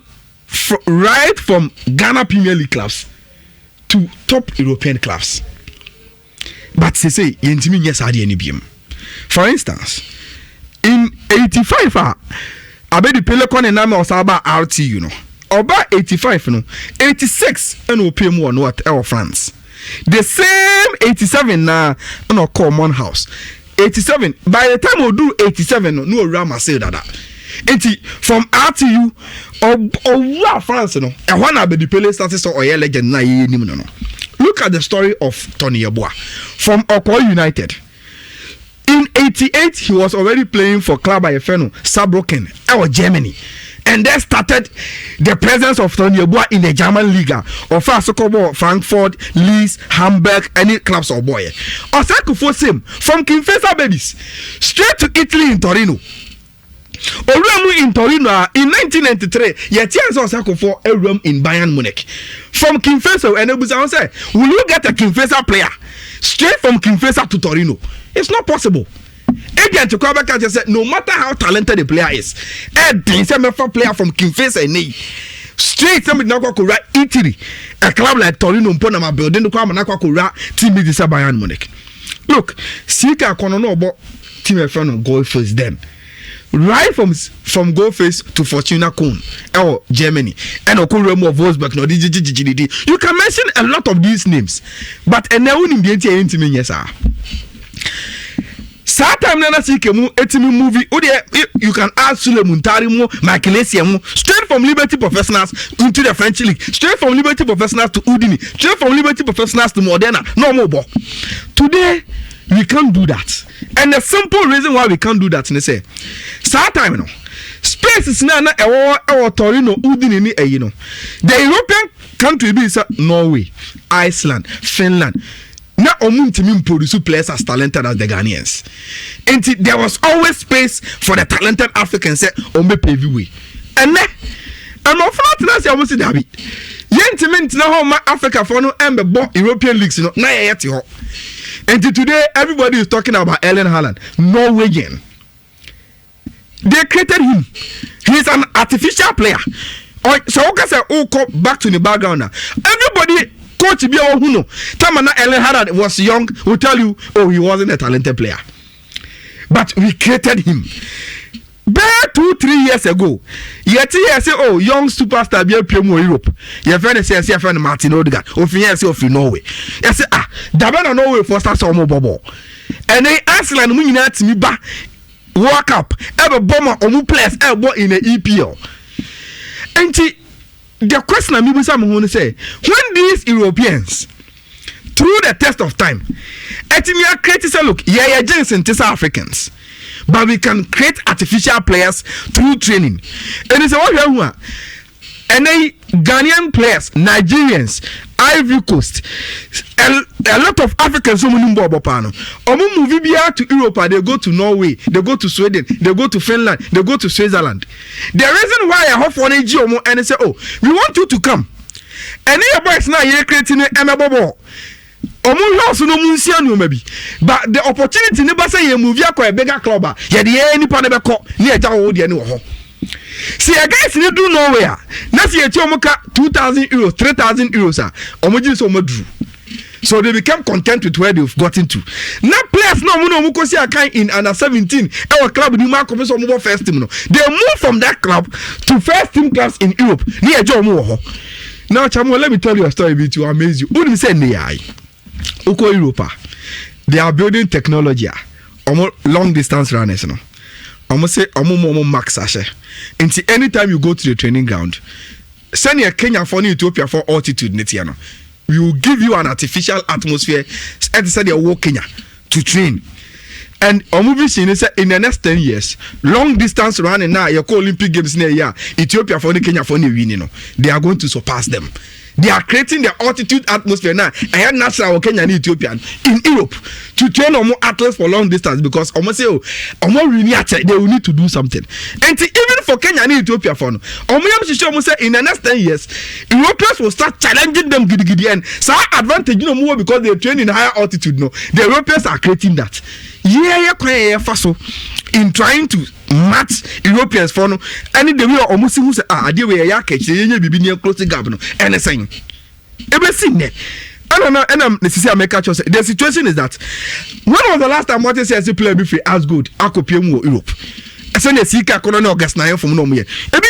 right from Ghana Premier League clubs to top European clubs. But they say Yentimi yes had any BM. For instance, in 85 Abedi Pele kon ename osaba RT you know. Oba 85 no 86 and opem one what France. The same 87 na no common house. 87 by the time we do 87 no Rama say that. From RTU or France no e one Abedi Pele started so oye legend na ye nim no. Look at the story of Tony Yeboah from Okwa United. In 88, he was already playing for Club Ayefeno, Saarbrücken, or Germany. And then started the presence of Tony Yeboah in the German Liga. Of Frankfurt, Leeds, Hamburg, any clubs or boy. Osako for same from Kinfesa babies straight to Italy in Torino. Oremu in Torino in 1993, Yetian Osako for a room in Bayern Munich. From Kinfesa, and it was say, will you get a Kinfesa player straight from Kinfesa to Torino? It's not possible. Agent to come back and just say, no matter how talented the player is, a player from Kinfesa and straight somebody now go to Italy, a club like Torino, Ponama building the club and now go to Team Bayern Munich. Look, Sika Kono about Team Efeno goal first then. Right from Goldface to Fortuna Kuhn or Germany and Okuremo of Wolfsburg. No, you can mention a lot of these names, but and now in the intimate yes sir. Time nana see kemu etimi movie. You can add Sule Muntari mo, Michael Essien mo, straight from Liberty Professionals into the French league, straight from Liberty Professionals to Udine, straight from Liberty Professionals to Modena. No more ball. Today we can't do that, and the simple reason why we can't do that is say, time no space is na our Torino Udine ni you know. The European country be Norway, Iceland, Finland. Na omuntimi produce players as talented as the Ghanaians. And there was always space for the talented Africans say ombe pavy way. And I'm not na say almost dabi. Yentiment na how Africa for no embe bo European leagues no na yeti ho. And today everybody is talking about Erling Haaland, Norwegian. They created him. He's an artificial player. So okay say back to the background now. Everybody coach be who know Tamana Erling Haaland was young will tell you he wasn't a talented player, but we created him. Back 2-3 years ago, yet he say young superstar be Premier Europe. Your friend say friend Martin Odegaard of Norway. Yes Dabana Norway for start some bobo. And then Iceland munina timi ba World Cup ever bomber omu players ever in the EPL. And the question I'm going to say, when these Europeans, through the test of time, Etimia created say, look, yeah, Jensen, these Africans, but we can create artificial players through training. And it's what you want. And then Ghanaian players, Nigerians, Ivory Coast, a lot of Africans who move to Europe, they go to Norway, they go to Sweden, they go to Finland, they go to Switzerland. The reason why I hope for an AGO and they say, we want you to come. And your boys now you're creating a bobo. Maybe, but the opportunity never say you move a bigger club. Yeah, the any part of a see a guys need do nowhere. Now see a chomoka 2,000 euros, 3,000 euros. Omojin so much. So they became content with where they've gotten to. Now players no mukosi akan in under 17. Our club ni ma come so mo first team no. They move from that club to first team clubs in Europe. Ni ejo mo ho. Now Chamo, let me tell you a story bit to amaze you. Who say nei? Uko Europa. They are building technology. Long distance runners no. Almost say more max ashe. Until anytime you go to the training ground, send your Kenya for Ethiopia for altitude netiano. We will give you an artificial atmosphere and say they walk Kenya to train. And in the next 10 years, long distance running now, your Olympic Games near year, Ethiopia for the Kenya for the winning. They are going to surpass them. They are creating the altitude atmosphere now. I had natural Kenyan and Ethiopian in Europe to train more athletes for long distance because almost say they will need to do something. And even for Kenya and Ethiopia for almost say in the next 10 years, Europeans will start challenging them giddy and so advantage more because they train in higher altitude. No, the Europeans are creating that. In trying to match Europeans for no, and the way almost who say the way ya catch be near close to gap no anything. Everything there. I don't know, and I'm necessarily make catch. The situation is that when was the last time what you say player be free as good? Akopiem Europe. I send a Sika Colonel August 9 from no here.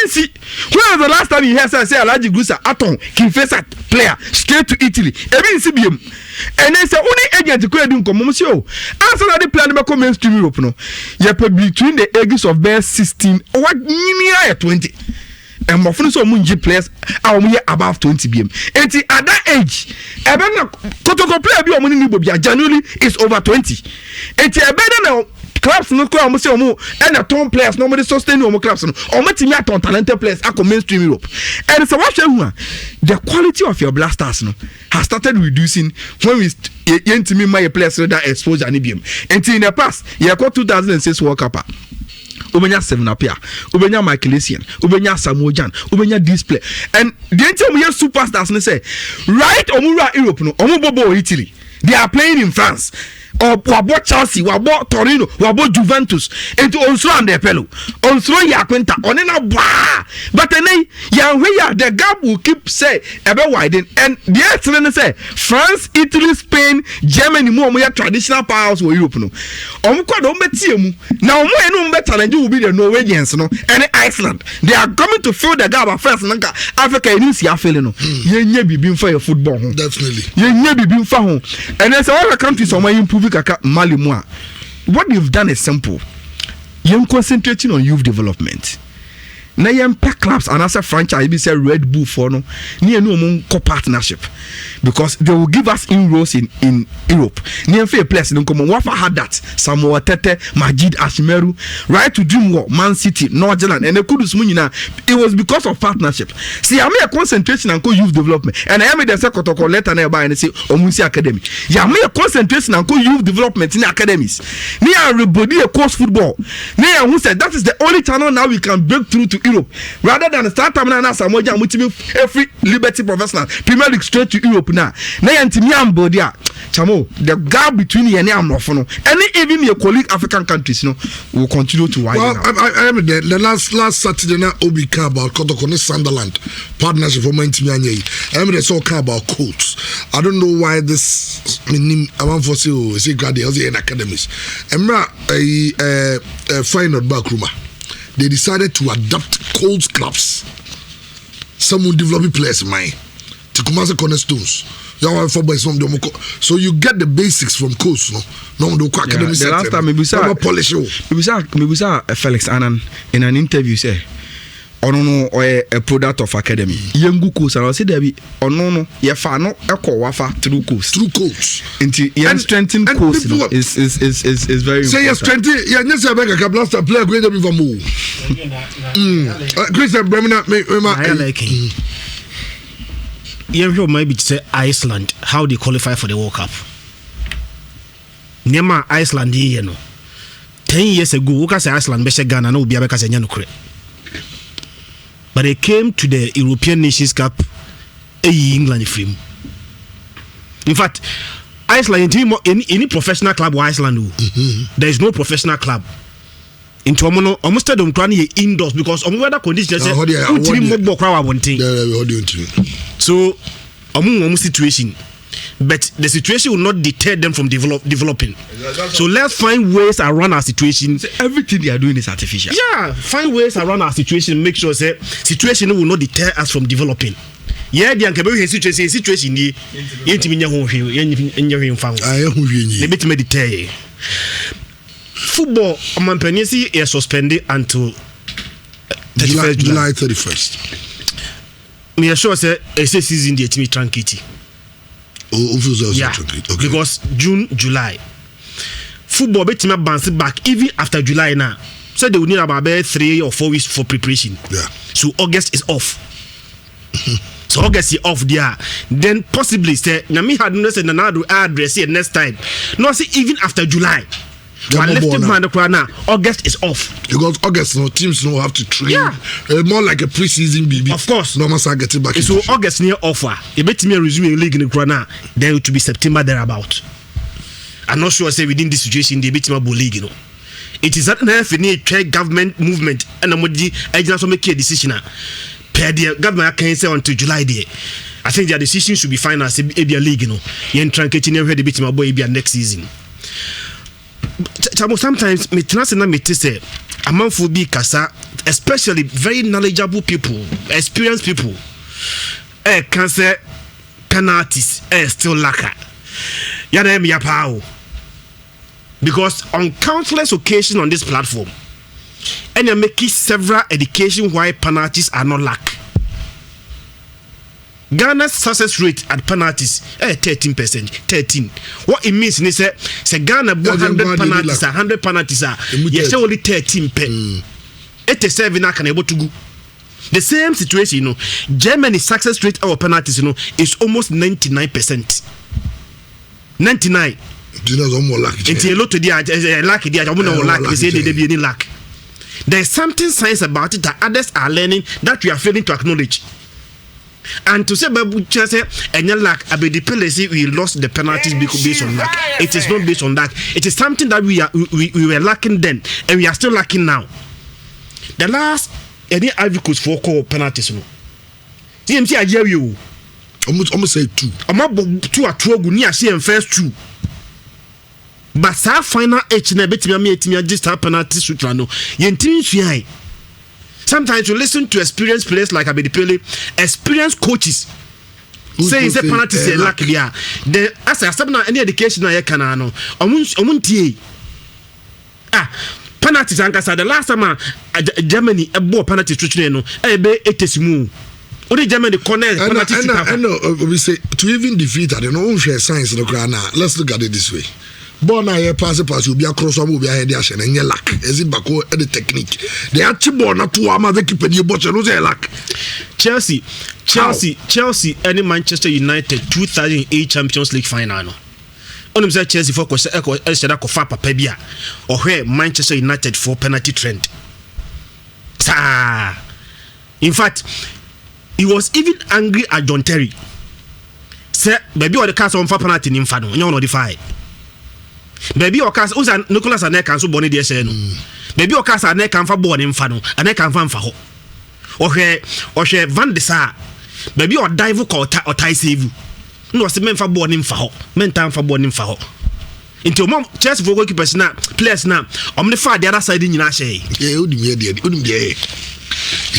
See, when was the last time you hear say Alaji Gusa Aton can face a player straight to Italy? CBM. And then say only agent to create come monsieur. Answer the plan to come mainstream Europe no. You between the ages of best 16 or what near 20. And more from some munji players are above 20 BM. And at that age, a better Kotoko player be money Bobia January is over 20. And a better now. Clubs no go almost say more and a ton players normally sustain no clubs no or meeting at talented players at mainstream Europe. And so what the quality of your blasters no has started reducing when we to my players that exposure and BM. And in the past, you got 2006 World Cup. Ubenya 7 up here, Ubenya Michael Essien, Ubenya Samojan, Ubenya display. And the entire we superstars and say, right Omura Europe no, Omubobo Italy. They are playing in France. Or wabo Chelsea, wabo Torino, wabo Juventus, and to also on their fellow. Also, Yaquenta, on a bar. But then, the gap will keep say ever widen. And the excellent say France, Italy, Spain, Germany, more traditional powers for Europe. No, now, more challenge will be the Norwegians, no, and Iceland. They are coming to fill the gap of France, Africa, and you see a feeling. You be being for your football. Definitely. You be being for home. And there's other countries on my improving Mali moi. What you've done is simple. You're concentrating on youth development. Now you pack clubs and as a franchise be say Red Bull for no near no co-partnership because they will give us inroads in Europe. Near fair place no come Wafa had that Samoa Tete, Majid Ashmeru, right to Dream War, Man City, Northern and the Kudus Munina. It was because of partnership. See, I made a concentration on youth development and I made the secretary letter nearby and say Omusi Academy. Yeah, made a concentration on youth development in academies. Near everybody a course football. Near who said that is the only channel now we can break through to Europe rather than start time now Samoja and every Liberty professional Premier League straight to Europe now. Now Bodia Chamo the gap between you and Amrofono and even your colleague African countries will continue to widen. Well, I am the last Saturday now Obi came about Kotokone Sunderland partnership for Mentimianye. I am the so about coach. I don't know why this I want for say graduates in academies. Emra a final backroomer. They decided to adopt cold clubs. Some will develop players in mind to come as a cornerstones. So you get the basics from coach, no academy. The last time maybe Felix Annan in an interview say or a product of academy. Young coach and I said there be no wafa through coach. And strengthen coach is very say your strength yes I beg a blaster player great than move. Christian Bremina you maybe say Iceland how they qualify for the World Cup. Nema Iceland 10 years ago we say Iceland be Ghana no be abeka say nyano. But they came to the European Nations Cup England film. In fact, Iceland any professional club or Iceland there is no professional club. Into almost them crying indoors because on weather conditions so situation but the situation will not deter them from developing. So let's find ways around our situation. So everything they are doing is artificial. Yeah, find ways around our situation. Make sure say situation will not deter us from developing. Yeah, the ankabe situation ni yentimi nya ho hwe enya hwe mfa ho. Aye ho hwe ni. Le betime deter. Football amampanisi is suspended until July 31st. Me assure say a season the team tranquility. Okay. Because June, July, football betime bounce back even after July now. So they will need about 3 or 4 weeks for preparation. Yeah. So August is off. So August is off there. Then possibly say Nami had no say na do address here next time. No say even after July. August is off. Because August, no teams no have to train. Yeah. More like a preseason baby. Of course. No must get it back. So August near offer. You bet me resume league in the Krana. Then it will be September thereabout. I'm not sure say within this situation they bet me league, you know. It is that now government movement and I just make a decision. Per the government can say until July day. I think their decision should be final as a league, you know. You ain't trying to get the bit my boy next season. Sometimes me tenase na me say amanfo bi kasa, especially very knowledgeable people, experienced people, can say penalties still lacking. Yana me yapao. Because on countless occasions on this platform, and you're making several education why penalties are not lack. Ghana's success rate at penalties 13%. 13. What it means is say Ghana 100 penalties, 100 penalties are yes only 13 pen. 87 can able to go. The same situation, you know. Germany's success rate our penalties, you know, is almost 99%. 99. It's a lot to the lack. They say they be any lack. There's something science about it that others are learning that we are failing to acknowledge. And to say Babu say any lack Abedi we lost the penalties based on that. It is not based on that. It is something that we were lacking then and we are still lacking now. The last any advocates for call penalties no. CMC I hear you. Almost say 2. About 2 at 2 near CM first 2. But sa final H na betimi am just penalty sutra no. Yentimi suai. Sometimes you listen to experienced players like Abedipele, experienced coaches say it's a penalty say lack there. The as I said any education na can no. Omuntie. Penalties ankasa the last time Germany a ball penalty sutra no. Be etesimu. Only Germany corner penalty. I know we say to even defeat I don't know share science no cry now. Let's look at it this way. Born a pass will be across one will be ahead and any lack. Is it back or the technique? They are born not to armor the keeper you butcher no lack. Chelsea and Manchester United 2008 Champions League final. On them say Chelsea for Papa Pebia or where Manchester United for penalty trend. In fact, he was even angry at John Terry. Say baby or the cast on for penalty in Fano, you know the fight. Baby okas uza Nicholas ane kan so boni de se no. Baby okas ane kan fa boni mfa no, ane kan fa ho. Ohwe Van de Sar. Baby o dive ko otai save. No se men fa boni mfa ho. Men tan fa boni mfa ho. Into mom chess for goalkeepers na players na omne fa the other side nyina hye. Eh odim ye.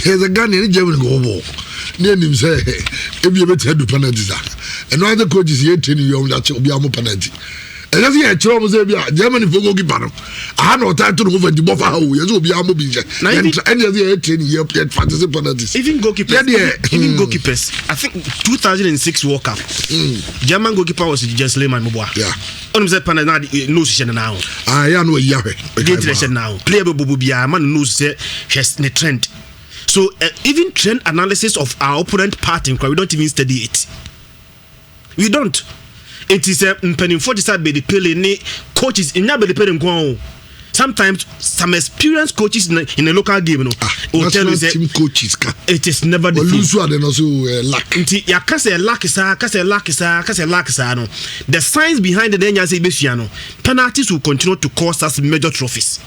Here's a gun in Germany go bo. Name him say ebi e beti adu penalty za. And no other coaches here training you that obi am penalty. Just here, Germany for goalkeeper. I had no time to move the buffer. You will be able to training here, fantasy penalties. Even goalkeepers, even goalkeepers. I think 2006 World Cup. German goalkeeper was just Lehmann Mubwa. Yeah. On the penalty, no session now. I know Yahweh. Now, playable Bubia, man knows has the trend. So even trend analysis of our opponent part in we don't even study it. We don't. It is a penny 40 side be the pele ni coaches in ya be the pele. Sometimes some experienced coaches in a local game will tell you team coaches it is never the same. Also lack. Nti ya kase lack sa no. The science behind the danger say befiano. Penalties will continue to cost us major trophies.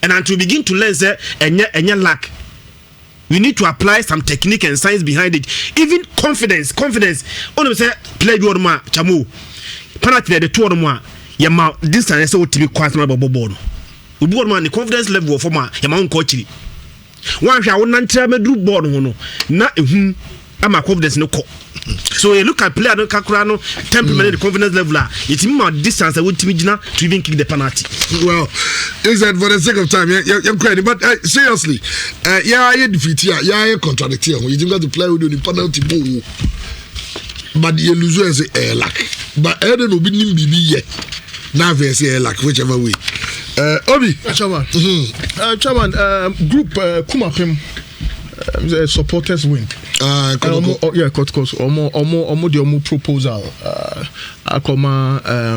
And until we begin to learn say enya lack. we need to apply some technique and science behind it. Even confidence. Only say play your ma chamu. Penalty the two of them. Yama distance so to be quite about bobo. Ubu man the confidence level for ma yama coach. One shall one try me do board no. Na I'm a confidence no co. So you look at player no kakurano temperament the confidence level it mean more distance I would to even kick the penalty. Well, is that for the sake of time? You're crazy, but seriously, I defeat you. I contradict you. You got to play with the penalty ball, but you lose as a luck. But I don't know be now they say luck whichever way. Obi, Chairman, group Kumapim supporters win. Cause almost proposal.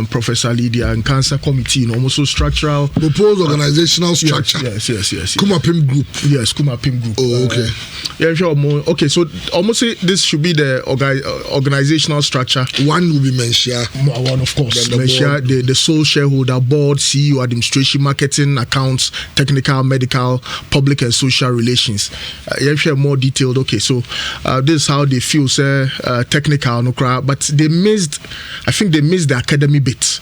Professor Lydia and Cancer Committee, almost structural proposed organizational structure. Yes. Kumapim group. Yes, Kumapim group. Oh, okay. Okay, so almost say this should be the organizational structure. One will be Nhyira. One, of course. Nhyira, the sole shareholder, board, CEO, administration, marketing, accounts, technical, medical, public and social relations. More detailed. Okay, so this is how they feel, say, technical, but they missed, I think they missed the academy bit.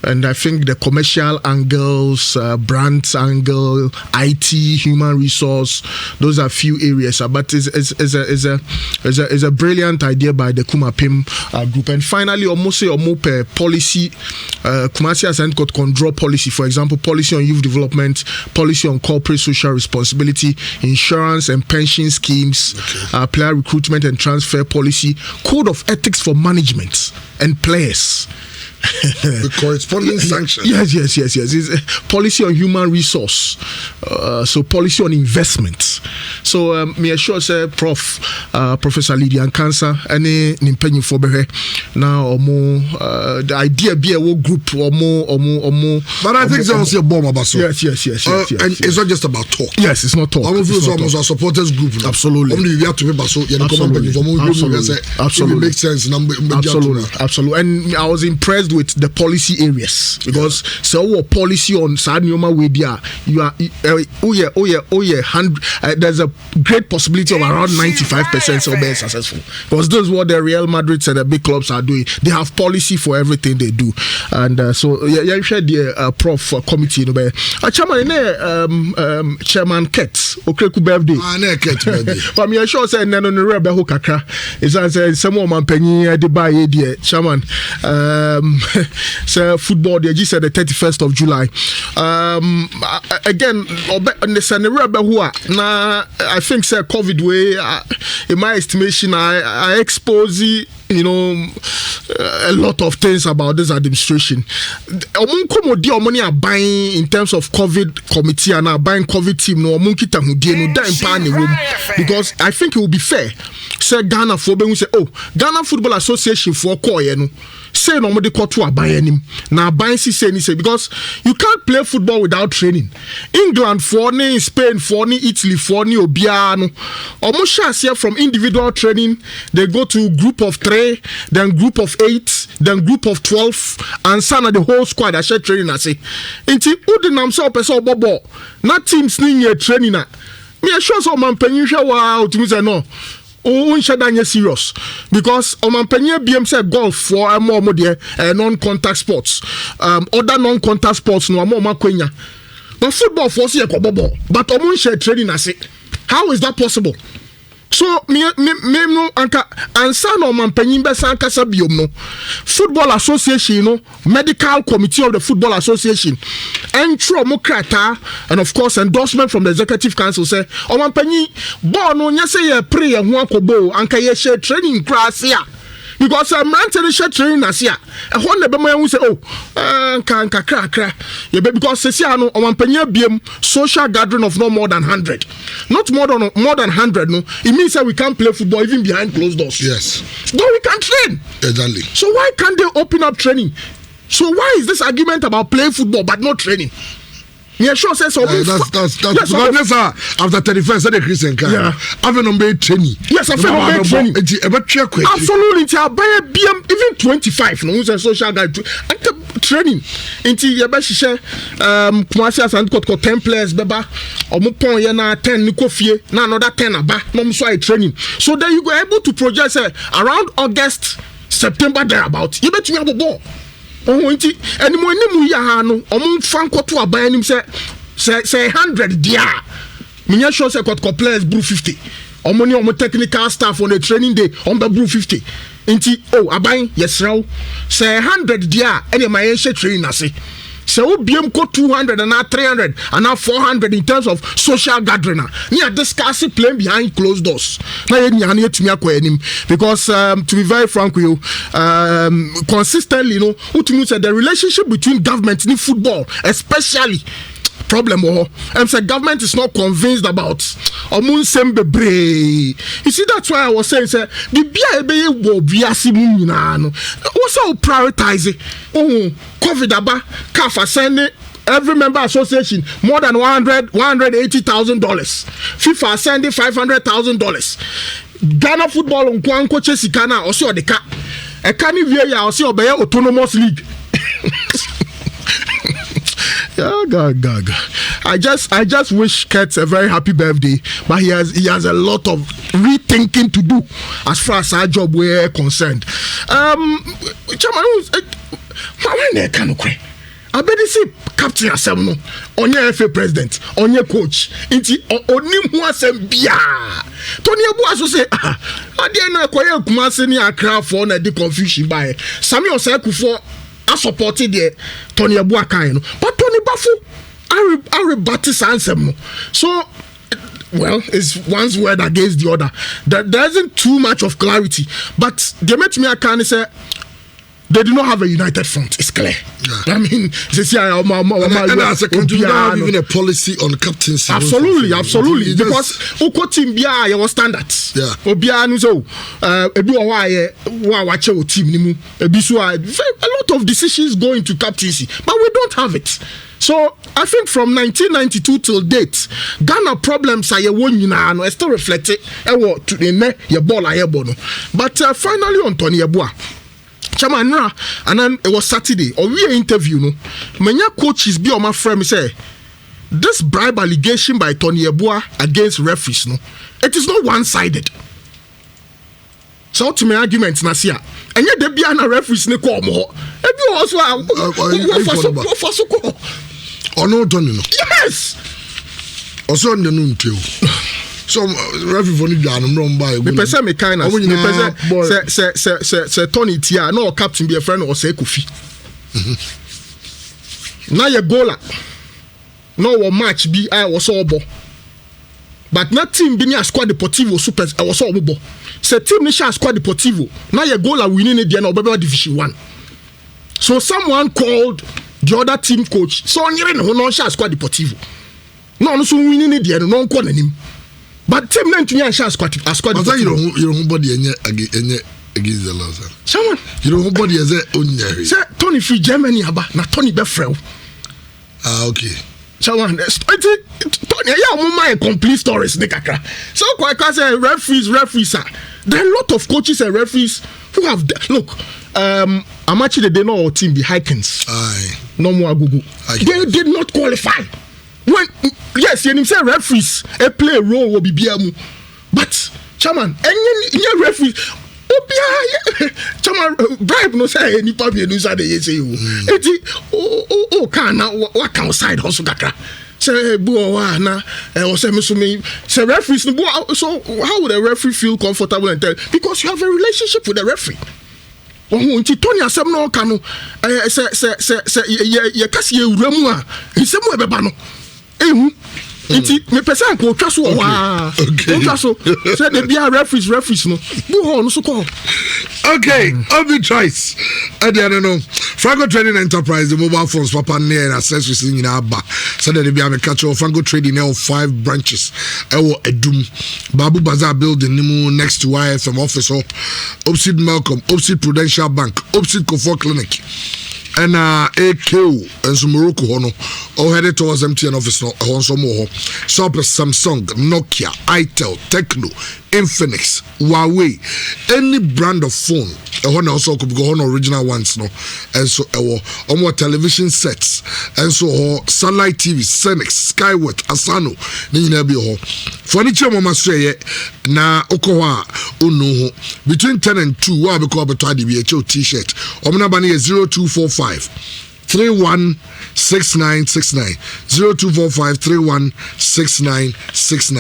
And I think the commercial angles, brands angle, IT, human resource, those are few areas. But it's a brilliant idea by the Kumapim group. And finally, almost policy, Kumasi has got control policy. For example, policy on youth development, policy on corporate social responsibility, insurance and pension schemes, player recruitment and transfer policy, code of ethics for management and players. The corresponding sanctions. Yes. It's a policy on human resource. So policy on investment. So me assure say Professor Lydia and Cancer any nimpenyi for behe now the idea be a group or more. But I think it's also a bomb about so. Yes. And it's not just about talk. Yes, it's not talk. Almost a supporters group. Now. Absolutely. Only we have to be so. Absolutely. It makes sense. Absolutely. And I was impressed with the policy areas because so policy on Sanyoma Wedia there's a great possibility of around 95% of being successful because this is what the Real Madrid and the big clubs are doing. They have policy for everything they do, and so you shared the prof committee chairman Ket Okreku birthday but me sure say no rebe ho kakra is say some man penyi de buy the chairman so football they just said the 31st of July again the scenario now I think say COVID way in my estimation I expose a lot of things about this administration. Money are buying in terms of COVID committee and are buying COVID team because I think it will be fair. Say Ghana for say Ghana Football Association for say no de to aban him na aban say because you can't play football without training. England for ni, Spain for ni, Italy for ni obia no almost share from individual training they go to group of 3 then group of 8 then group of 12 and sana the whole squad that share training I say inti udinam so person bobo na teams ni training na me sure so man penyu hwe wa to me say no unshadanye serious because omanpenye BM say golf for more there non-contact sports other non-contact sports no more makwenya but football for say kobobo but omunshare training as it how is that possible so me no anka ansa no omanpenye be san kasa biom no football association no medical committee of the football association entro mokrata and of course endorsement from the executive council say omanpenye ball no nya say pre ye ho akobo anka ye share training class here because man tell share training as here e ho na be man say kan kakra ye because say no omanpenye biem social gathering of no more than 100 not more than 100 no it means that we can't play football even behind closed doors. Yes, but we can train exactly. So why can't they open up training? So why is this argument about playing football but not training? Yeah, sure says so. That's because after 31st the Christian car. Yeah. Have a number training. Yes, I feel number training. Absolutely, I buy a BM even 25 no who's a social guy. training nti ye be hihye Kumasi Asante Kotoko 10 players beba omo pon ye na 10 ni kofie na another 10 aba no so I training so then you go able to project around August September thereabout you bet me abobo nti enimo enimu ya ha no omo fa nkoto aban anim say 100 dia minya show say Kotoko players brew 50 omo ni omo technical staff on the training day on the brew 50 nti aban yesrew say 100 dia ene ma yen she training ase so we biem ko 200 and now 300 and now 400 in terms of social gathering we are discussing playing behind closed doors na yen ya na etumi akwa enim because to be very frank with you consistently utumi say the relationship between government and football especially problem say government is not convinced about omun sembebre. You see that's why I was saying say the bia ebe wo biase mu nyina no what's how prioritize COVID aba CAF sending every member association more than $180,000 FIFA sending $500,000 Ghana football on coach sikana also the ka e kan wie ya also obey autonomous league. Yeah, God. I just wish Kurt a very happy birthday, but he has a lot of rethinking to do as far as our job we're concerned. Chairman, I bet see captain asem no, onye FA president, onye coach, inti onim hu asem bia. Tony Abu aso say ade na kwaye Kumasi ni Accra for na the confusion by. Samuel Sekufo I supported the Tony Abu akan no, but Tony Bafu I rebut his answer no. So well, it's one's word against the other. There isn't too much of clarity, but they met me akan say they do not have a united front. It's clear. Yeah. I mean, as a country, we don't have even a policy on captaincy. Absolutely. Because Oko team bia was standards. Yeah. Obia so ebi wa watch your team nimu. Ebi so a lot of decisions go into captaincy, but we don't have it. So I think from 1992 till date, Ghana problems are no still reflected. To the your ball but finally on Tony Abua. Chairman, and then it was Saturday. Or we interview no. Many coaches be on my friend say this bribe allegation by Tony Abua against referees no. It is not one-sided. So to my argument nasia. And yet there be an referees ne call more. Ebi also no Tony no. Yes. Also on the noon too. So referee for you and run by. Me person me kind of. Me person say Tony Tia no captain be a friend or say Kofi. Now your goaler. No match be I was all bo. But not team be near squad Deportivo Super I was all bo. Say team nisha squad Deportivo. Now your goaler winning it no be division 1. So someone called the other team coach. So Nhyira no squad Deportivo. No so winning it no call him. But team name to share squad. But you don't body against the laws. Someone you don't body as a say Tony free Germany aba na Tony be frel. Okay. Someone Tony ya my complete stories ne kakra. So quite say referees are. There are a lot of coaches and referees who have look I'm actually they know our team be Hikens. Aye. No more Google. They did not qualify. When yes, you say referees play a role will be biamu, but chairman, any referees, chairman bribe no say any public no say they say you. Can now what outside also kakra. Say buo na or say me say referees no so how would a referee feel comfortable and tell because you have a relationship with the referee. Tony asem no kanu say ye kasi e wuramu a nsemu ebeba no Iti me person ko twa so wa. Twa so say the be referees no. Bu ho no so call. Okay, Obi choice. I don't know. Franco Trading Enterprise, the mobile phones papa near and accessories in Abba. So that they be a catch of Franco Trading now 5 branches. Ewo Edum, Babu Bazaar building Nimu next to YFM office or Opsid Malcolm, Opsid Prudential Bank, Opsid Comfort Clinic. and AKO and some Morocco hono or headed towards MTN office no so more shop Samsung, Nokia, Itel, Tecno, Infinix, Huawei, any brand of phone and also could go on original ones no and so more television sets and so satellite TV, Senex, Skyward, Asano, Nina be ho furniture mama say na okowa unu between 10 and 2 wa be call beto the BHO t-shirt omna bani 0245 316969 0245 316969